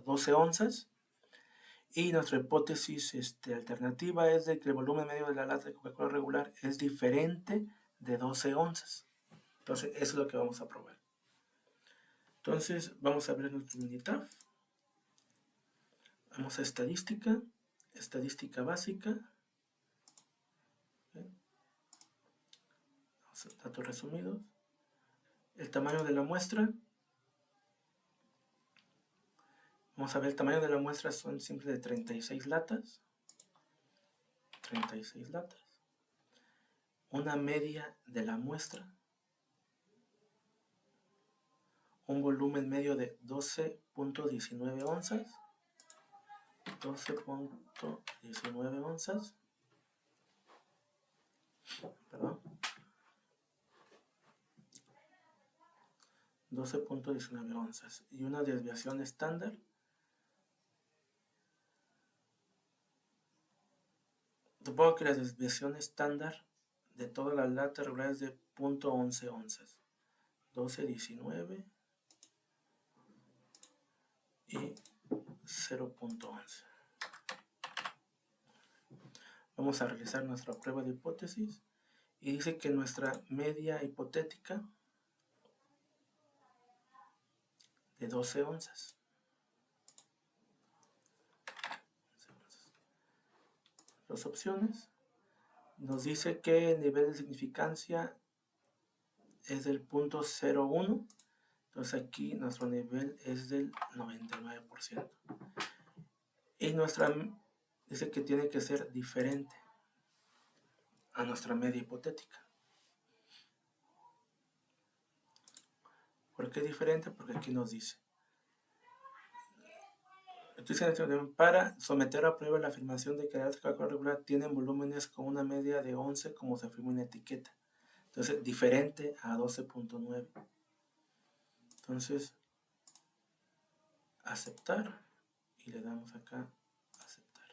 12 onzas, y nuestra hipótesis alternativa es de que el volumen medio de la lata de Coca-Cola regular es diferente de 12 onzas. Entonces, eso es lo que vamos a probar. Entonces, vamos a abrir nuestro Minitab. Vamos a estadística básica. Datos resumidos. El tamaño de la muestra. Vamos a ver, el tamaño de la muestra son siempre de 36 latas. 36 latas. Una media de la muestra. Un volumen medio de 12.19 onzas. 12.19 onzas. Perdón. 12.19 onzas. Y una desviación estándar Supongo que la desviación estándar de todas las latas regulares es de 0.11 onzas. 12.19 y 0.11. Vamos a realizar nuestra prueba de hipótesis y dice que nuestra media hipotética de 12 onzas. Las opciones nos dice que el nivel de significancia es del 0.01, entonces aquí nuestro nivel es del 99%. Y dice que tiene que ser diferente a nuestra media hipotética. ¿Por qué diferente? Porque aquí nos dice: para someter a prueba la afirmación de que las Coca-Cola regular tienen volúmenes con una media de 11, como se afirma en la etiqueta. Entonces, diferente a 12.9. Entonces, aceptar y le damos acá aceptar.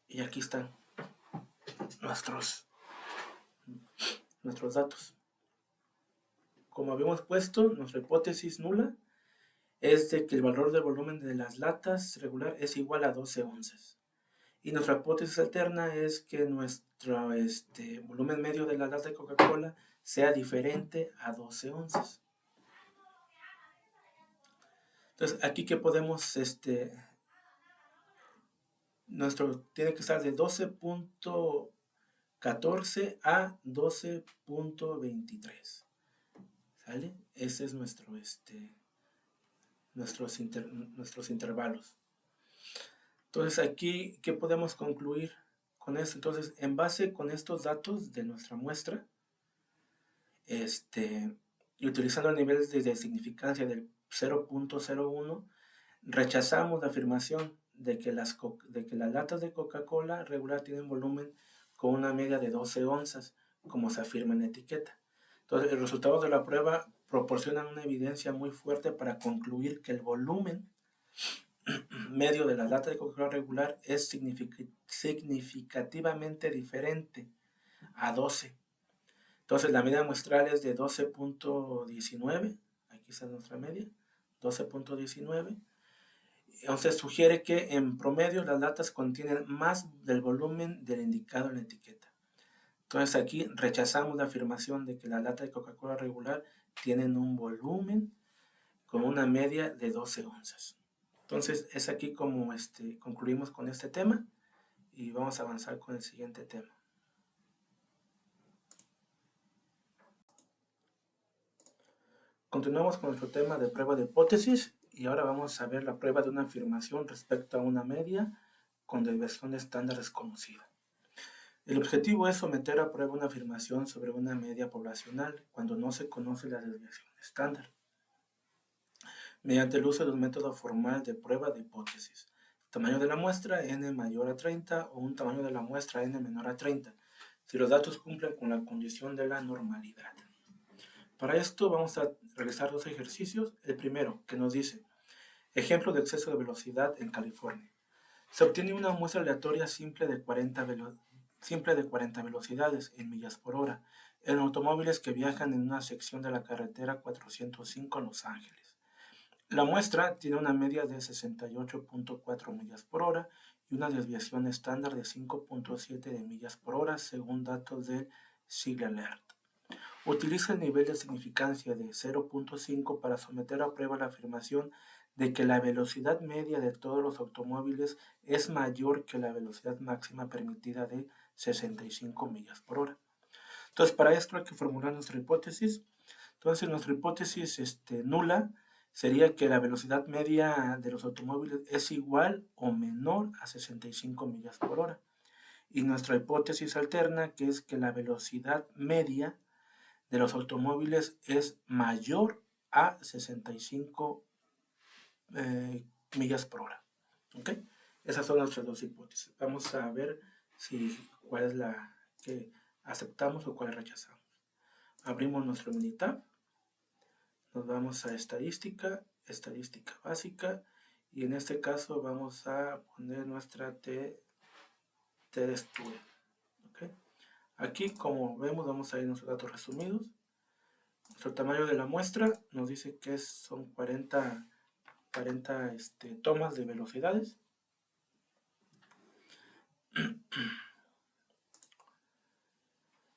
Y aquí están nuestros datos. Como habíamos puesto, nuestra hipótesis nula es de que el valor del volumen de las latas regular es igual a 12 onzas. Y nuestra hipótesis alterna es que nuestro volumen medio de la lata de Coca-Cola sea diferente a 12 onzas. Entonces, aquí que podemos, nuestro tiene que estar de 12.14 a 12.23. ¿Sale? Ese es nuestros intervalos. Entonces, aquí, ¿qué podemos concluir con esto? Entonces, en base con estos datos de nuestra muestra, y utilizando el nivel de significancia del 0.01, rechazamos la afirmación de que las latas de Coca-Cola regular tienen volumen con una media de 12 onzas, como se afirma en la etiqueta. Entonces, el resultado de la prueba proporciona una evidencia muy fuerte para concluir que el volumen medio de la lata de Coca-Cola regular es significativamente diferente a 12. Entonces, la media muestral es de 12.19. Aquí está nuestra media, 12.19. Entonces, sugiere que en promedio las latas contienen más del volumen del indicado en la etiqueta. Entonces, aquí rechazamos la afirmación de que las latas de Coca-Cola regular tienen un volumen con una media de 12 onzas. Entonces, es aquí como concluimos con este tema y vamos a avanzar con el siguiente tema. Continuamos con nuestro tema de prueba de hipótesis y ahora vamos a ver la prueba de una afirmación respecto a una media con desviación estándar desconocida. El objetivo es someter a prueba una afirmación sobre una media poblacional cuando no se conoce la desviación estándar, mediante el uso de un método formal de prueba de hipótesis. Tamaño de la muestra n mayor a 30 o un tamaño de la muestra n menor a 30, si los datos cumplen con la condición de la normalidad. Para esto vamos a realizar dos ejercicios. El primero, que nos dice, ejemplo de exceso de velocidad en California. Se obtiene una muestra aleatoria simple de 40 velocidades en millas por hora en automóviles que viajan en una sección de la carretera 405 en Los Ángeles. La muestra tiene una media de 68.4 millas por hora y una desviación estándar de 5.7 de millas por hora según datos del SIGALERT. Utiliza el nivel de significancia de 0.5 para someter a prueba la afirmación de que la velocidad media de todos los automóviles es mayor que la velocidad máxima permitida de 65 millas por hora. Entonces, para esto hay que formular nuestra hipótesis. Entonces, nuestra hipótesis nula sería que la velocidad media de los automóviles es igual o menor a 65 millas por hora. Y nuestra hipótesis alterna, que es que la velocidad media de los automóviles es mayor a 65 millas por hora. ¿Ok? Esas son nuestras dos hipótesis. Vamos a ver cuál es la que aceptamos o cuál rechazamos. Abrimos nuestro Minitab. Nos vamos a estadística básica. Y en este caso vamos a poner nuestra T de estudio. ¿Ok? Aquí, como vemos, vamos a ir a nuestros datos resumidos. Nuestro tamaño de la muestra nos dice que son 40 tomas de velocidades.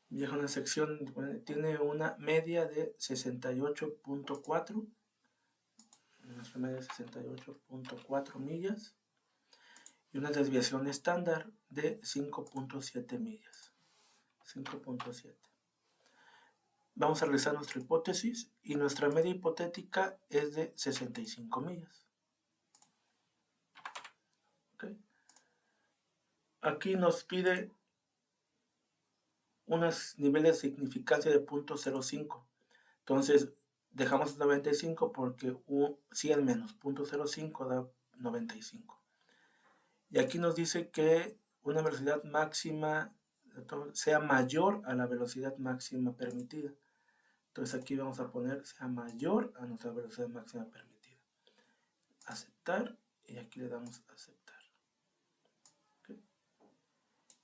Viaja una sección, tiene una media de 68.4. Nuestra media de 68.4 millas. Y una desviación estándar de 5.7 millas. 5.7. Vamos a realizar nuestra hipótesis y nuestra media hipotética es de 65 millas. ¿Okay? Aquí nos pide unos niveles de significancia de 0.05. Entonces, dejamos 95 porque 100 menos 0.05 da 95. Y aquí nos dice que una velocidad máxima sea mayor a la velocidad máxima permitida. Entonces aquí vamos a poner sea mayor a nuestra velocidad máxima permitida. Aceptar, y aquí le damos aceptar. ¿Okay?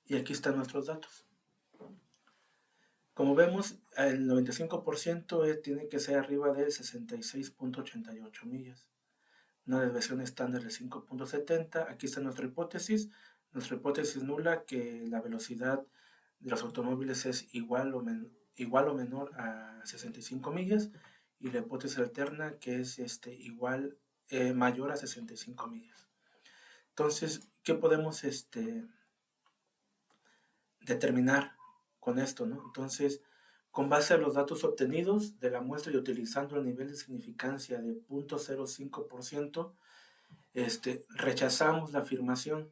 Y aquí están nuestros datos. Como vemos, el 95% tiene que ser arriba de 66.88 millas. Una desviación estándar de 5.70. Aquí está nuestra hipótesis nula, que la velocidad de los automóviles es igual o menor a 65 millas, y la hipótesis alterna, que es mayor a 65 millas. Entonces, ¿qué podemos determinar con esto, ¿no? Entonces, con base a los datos obtenidos de la muestra y utilizando el nivel de significancia de 0.05%, rechazamos la afirmación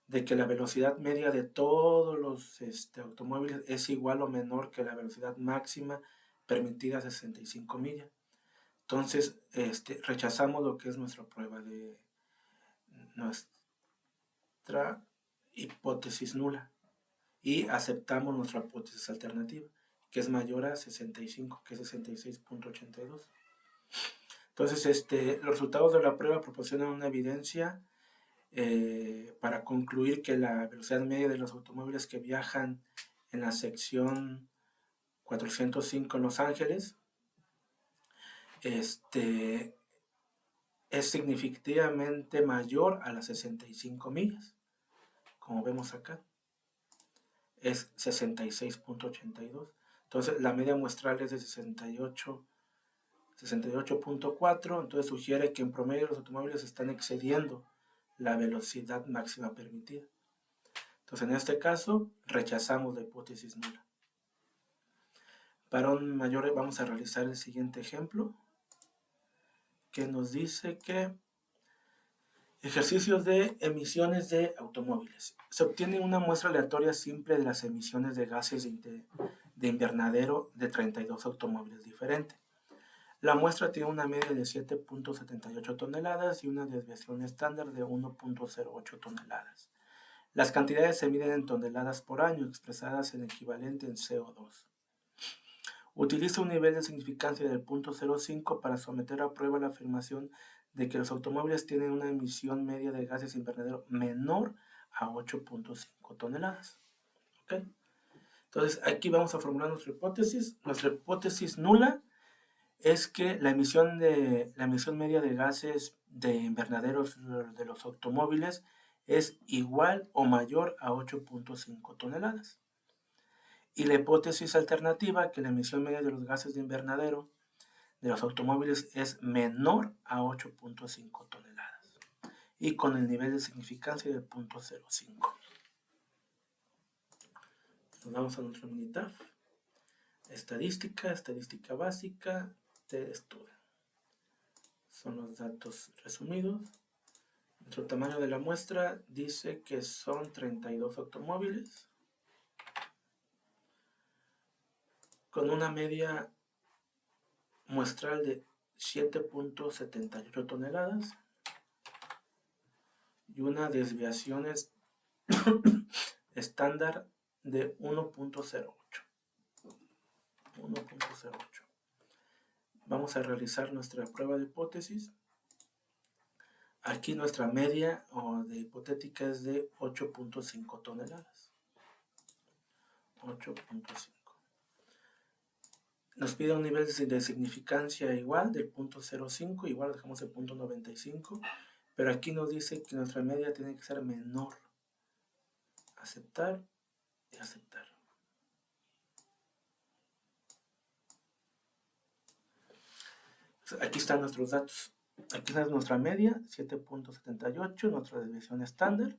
de que la velocidad media de todos los automóviles es igual o menor que la velocidad máxima permitida a 65 millas. Entonces, rechazamos lo que es nuestra prueba de nuestra hipótesis nula y aceptamos nuestra hipótesis alternativa, que es mayor a 65, que es 66.82. Entonces, los resultados de la prueba proporcionan una evidencia para concluir que la velocidad media de los automóviles que viajan en la sección 405 en Los Ángeles es significativamente mayor a las 65 millas, como vemos acá, es 66.82. Entonces la media muestral es de 68.4, entonces sugiere que en promedio los automóviles están excediendo la velocidad máxima permitida. Entonces, en este caso, rechazamos la hipótesis nula. Para un mayor, vamos a realizar el siguiente ejemplo, que nos dice que ejercicios de emisiones de automóviles. Se obtiene una muestra aleatoria simple de las emisiones de gases de invernadero de 32 automóviles diferentes. La muestra tiene una media de 7.78 toneladas y una desviación estándar de 1.08 toneladas. Las cantidades se miden en toneladas por año, expresadas en equivalente en CO2. Utiliza un nivel de significancia del 0.05 para someter a prueba la afirmación de que los automóviles tienen una emisión media de gases invernadero menor a 8.5 toneladas. ¿Okay? Entonces, aquí vamos a formular nuestra hipótesis. Nuestra hipótesis nula es que la emisión media de gases de invernaderos de los automóviles es igual o mayor a 8.5 toneladas. Y la hipótesis alternativa, que la emisión media de los gases de invernadero de los automóviles es menor a 8.5 toneladas. Y con el nivel de significancia del 0.05. Nos vamos a nuestra unidad. Estadística básica, TESTUDE. Son los datos resumidos. Nuestro tamaño de la muestra dice que son 32 automóviles con una media muestral de 7.78 toneladas y una desviación estándar de 1.08. Vamos a realizar nuestra prueba de hipótesis. Aquí nuestra media de hipotética es de 8.5 toneladas. 8.5. Nos pide un nivel de significancia igual del 0.05, igual dejamos el 0.95, pero aquí nos dice que nuestra media tiene que ser menor. Aceptar y aceptar. Aquí están nuestros datos. Aquí está nuestra media, 7.78, nuestra desviación estándar.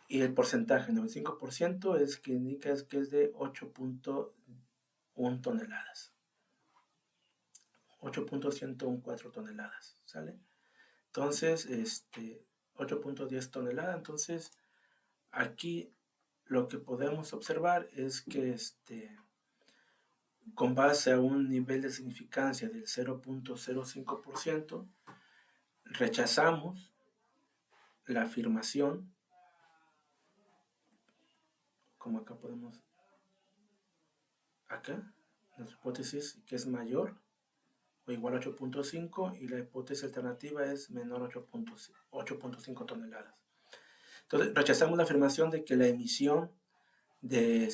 Y el porcentaje, 95%, es que indica que es de 8.1 toneladas. 8.114 toneladas, ¿sale? Entonces, 8.10 toneladas. Entonces, aquí lo que podemos observar es que con base a un nivel de significancia del 0.05%, rechazamos la afirmación, como acá podemos, acá, nuestra hipótesis que es mayor o igual a 8.5 y la hipótesis alternativa es menor a 8.5 toneladas. Entonces, rechazamos la afirmación de que la emisión de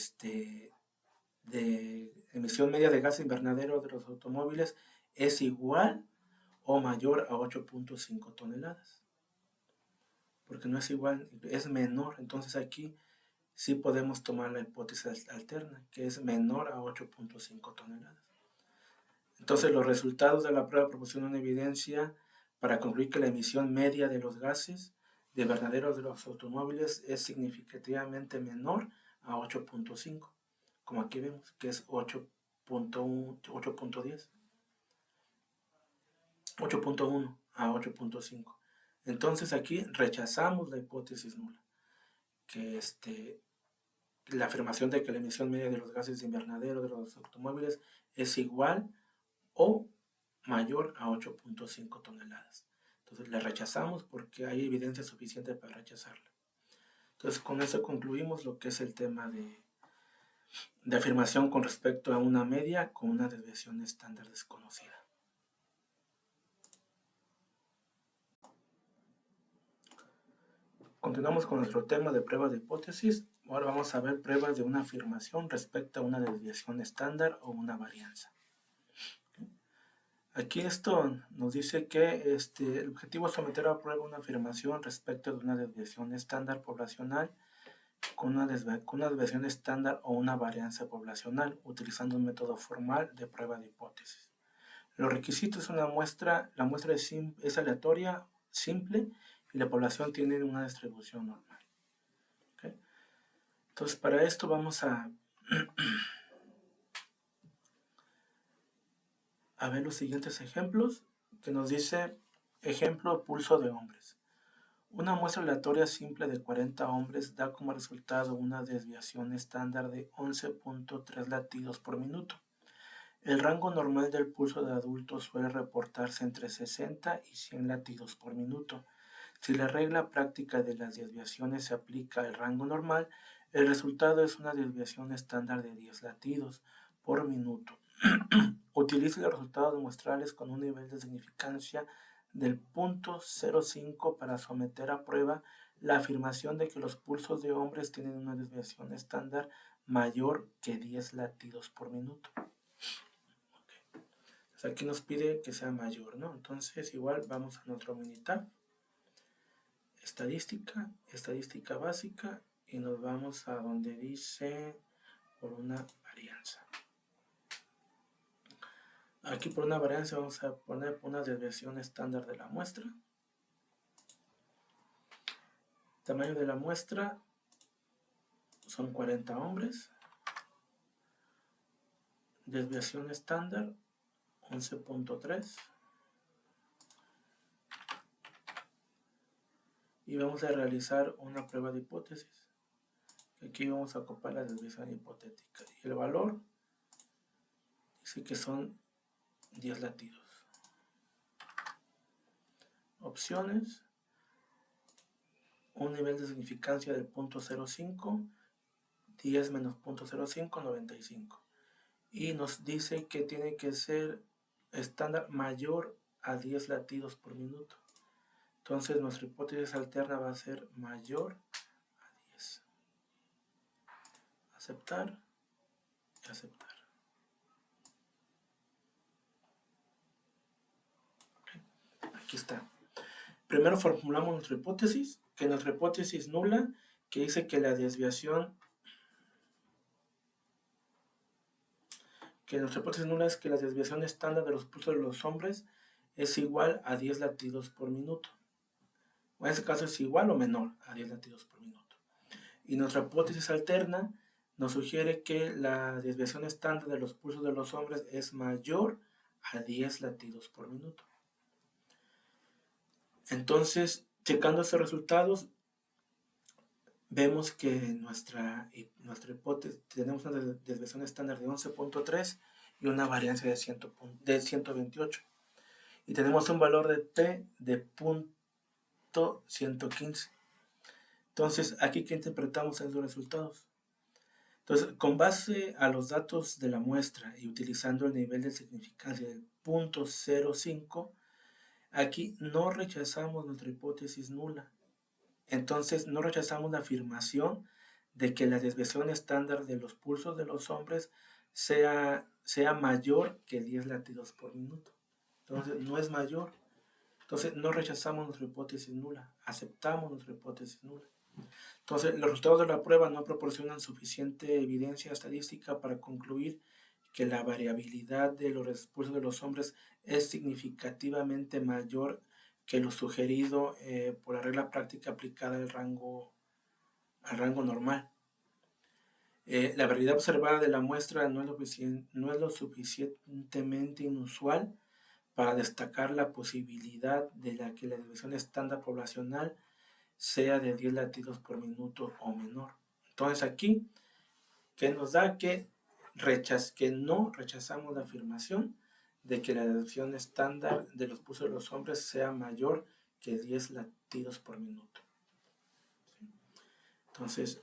emisión media de gas invernadero de los automóviles es igual o mayor a 8.5 toneladas. Porque no es igual, es menor. Entonces aquí sí podemos tomar la hipótesis alterna, que es menor a 8.5 toneladas. Entonces los resultados de la prueba proporcionan evidencia para concluir que la emisión media de los gases de invernadero de los automóviles es significativamente menor a 8.5, como aquí vemos que es 8.10, 8.1 a 8.5. Entonces aquí rechazamos la hipótesis nula, que la afirmación de que la emisión media de los gases de invernadero de los automóviles es igual o mayor a 8.5 toneladas. Entonces la rechazamos porque hay evidencia suficiente para rechazarla. Entonces con eso concluimos lo que es el tema de afirmación con respecto a una media con una desviación estándar desconocida. Continuamos con nuestro tema de pruebas de hipótesis. Ahora vamos a ver pruebas de una afirmación respecto a una desviación estándar o una varianza. Aquí esto nos dice que el objetivo es someter a prueba una afirmación respecto de una desviación estándar poblacional con una desviación estándar o una varianza poblacional utilizando un método formal de prueba de hipótesis. Los requisitos: la muestra es aleatoria, simple, y la población tiene una distribución normal. ¿Okay? Entonces, para esto vamos a ver los siguientes ejemplos, que nos dice, ejemplo, pulso de hombres. Una muestra aleatoria simple de 40 hombres da como resultado una desviación estándar de 11.3 latidos por minuto. El rango normal del pulso de adultos suele reportarse entre 60 y 100 latidos por minuto. Si la regla práctica de las desviaciones se aplica al rango normal, el resultado es una desviación estándar de 10 latidos por minuto. Utilice los resultados muestrales con un nivel de significancia del 0.05 para someter a prueba la afirmación de que los pulsos de hombres tienen una desviación estándar mayor que 10 latidos por minuto. Okay. Entonces aquí nos pide que sea mayor, ¿no? Entonces igual vamos a nuestro Minitab, estadística básica, y nos vamos a donde dice por una varianza. Aquí por una varianza vamos a poner una desviación estándar de la muestra. Tamaño de la muestra son 40 hombres. Desviación estándar 11.3. Y vamos a realizar una prueba de hipótesis. Aquí vamos a ocupar la desviación hipotética. Y el valor dice que son 10 latidos. Opciones: un nivel de significancia del 0.05, 10 menos 0.05, 95. Y nos dice que tiene que ser estándar mayor a 10 latidos por minuto. Entonces nuestra hipótesis alterna va a ser mayor a 10. Aceptar y aceptar. Aquí está. Primero formulamos nuestra hipótesis, que nuestra hipótesis nula, que dice que la desviación, nuestra hipótesis nula es que la desviación estándar de los pulsos de los hombres es igual a 10 latidos por minuto. O en este caso es igual o menor a 10 latidos por minuto. Y nuestra hipótesis alterna nos sugiere que la desviación estándar de los pulsos de los hombres es mayor a 10 latidos por minuto. Entonces, checando estos resultados, vemos que nuestra hipótesis tenemos una desviación estándar de 11.3 y una varianza de 128. Y tenemos un valor de P de .115. Entonces, aquí que interpretamos en los resultados. Entonces, con base a los datos de la muestra y utilizando el nivel de significancia del .05, aquí no rechazamos nuestra hipótesis nula. Entonces, no rechazamos la afirmación de que la desviación estándar de los pulsos de los hombres sea mayor que 10 latidos por minuto. Entonces, no es mayor. Entonces, no rechazamos nuestra hipótesis nula, aceptamos nuestra hipótesis nula. Entonces, los resultados de la prueba no proporcionan suficiente evidencia estadística para concluir que la variabilidad de los pulsos de los hombres es significativamente mayor que lo sugerido por la regla práctica aplicada al rango normal. La variabilidad observada de la muestra no es lo suficientemente inusual para destacar la posibilidad de que la desviación estándar poblacional sea de 10 latidos por minuto o menor. Entonces aquí, ¿qué nos da? Que no rechazamos la afirmación de que la desviación estándar de los pulsos de los hombres sea mayor que 10 latidos por minuto. Entonces,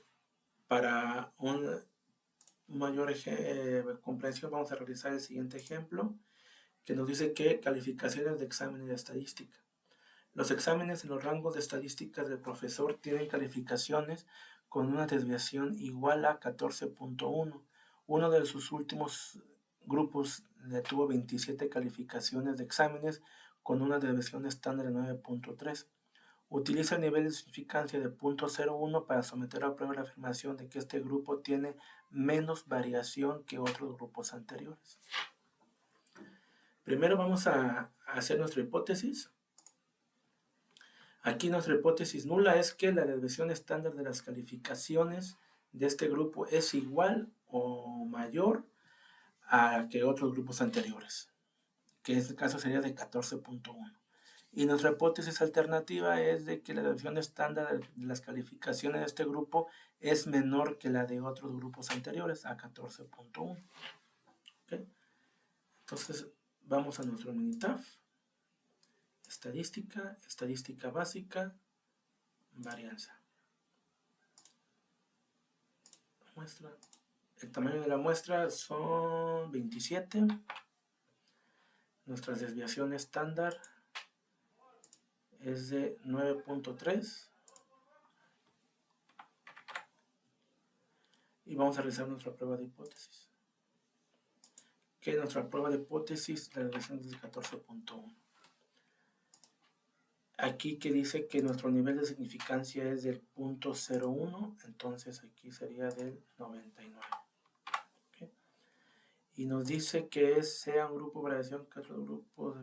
para una mayor comprensión vamos a realizar el siguiente ejemplo, que nos dice que calificaciones de exámenes de estadística. Los exámenes en los rangos de estadísticas del profesor tienen calificaciones con una desviación igual a 14.1. Uno de sus últimos grupos tuvo 27 calificaciones de exámenes con una desviación estándar de 9.3. Utiliza el nivel de significancia de 0.01 para someter a prueba la afirmación de que este grupo tiene menos variación que otros grupos anteriores. Primero vamos a hacer nuestra hipótesis. Aquí nuestra hipótesis nula es que la desviación estándar de las calificaciones de este grupo es igual o mayor a que otros grupos anteriores, que en este caso sería de 14.1. Y nuestra hipótesis alternativa es de que la desviación estándar de las calificaciones de este grupo es menor que la de otros grupos anteriores, a 14.1. ¿Okay? Entonces, vamos a nuestro Minitab. Estadística básica, varianza. Muestra. El tamaño de la muestra son 27. Nuestra desviación estándar es de 9.3. Y vamos a realizar nuestra prueba de hipótesis. Que nuestra prueba de hipótesis, la desviación es de 14.1. Aquí que dice que nuestro nivel de significancia es del .01, entonces aquí sería del 99. ¿Okay? Y nos dice que sea un grupo de variación que otro grupo,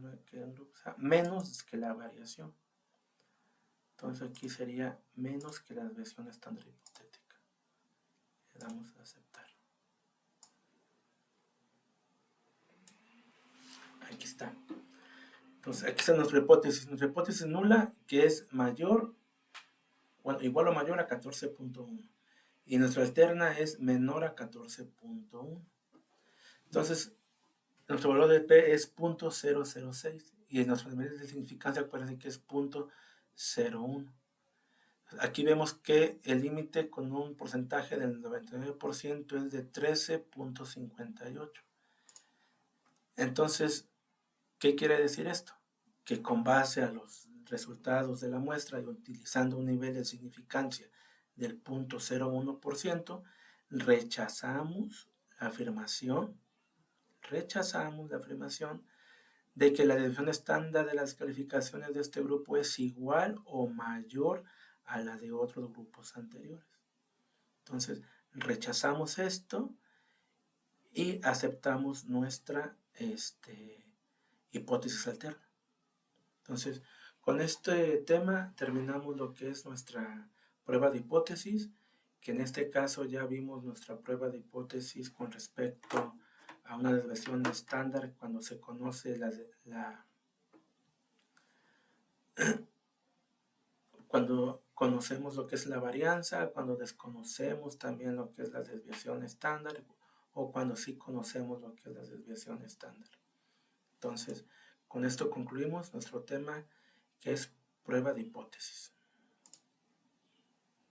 sea menos que la variación. Entonces aquí sería menos que la desviación estándar hipotética. Le damos a aceptar. Aquí está. Entonces aquí está nuestra hipótesis nula, que es mayor, bueno, igual o mayor a 14.1. Y nuestra alterna es menor a 14.1. Entonces, nuestro valor de P es .006 y nuestro nivel de significancia parece que es .01. Aquí vemos que el límite con un porcentaje del 99% es de 13.58. Entonces, ¿qué quiere decir esto? Que con base a los resultados de la muestra y utilizando un nivel de significancia del .01%, rechazamos la afirmación de que la desviación estándar de las calificaciones de este grupo es igual o mayor a la de otros grupos anteriores. Entonces, rechazamos esto y aceptamos nuestra hipótesis alterna. Entonces, con este tema terminamos lo que es nuestra prueba de hipótesis, que en este caso ya vimos nuestra prueba de hipótesis con respecto a una desviación estándar cuando se conoce cuando conocemos lo que es la varianza, cuando desconocemos también lo que es la desviación estándar o cuando sí conocemos lo que es la desviación estándar. Entonces, con esto concluimos nuestro tema, que es prueba de hipótesis.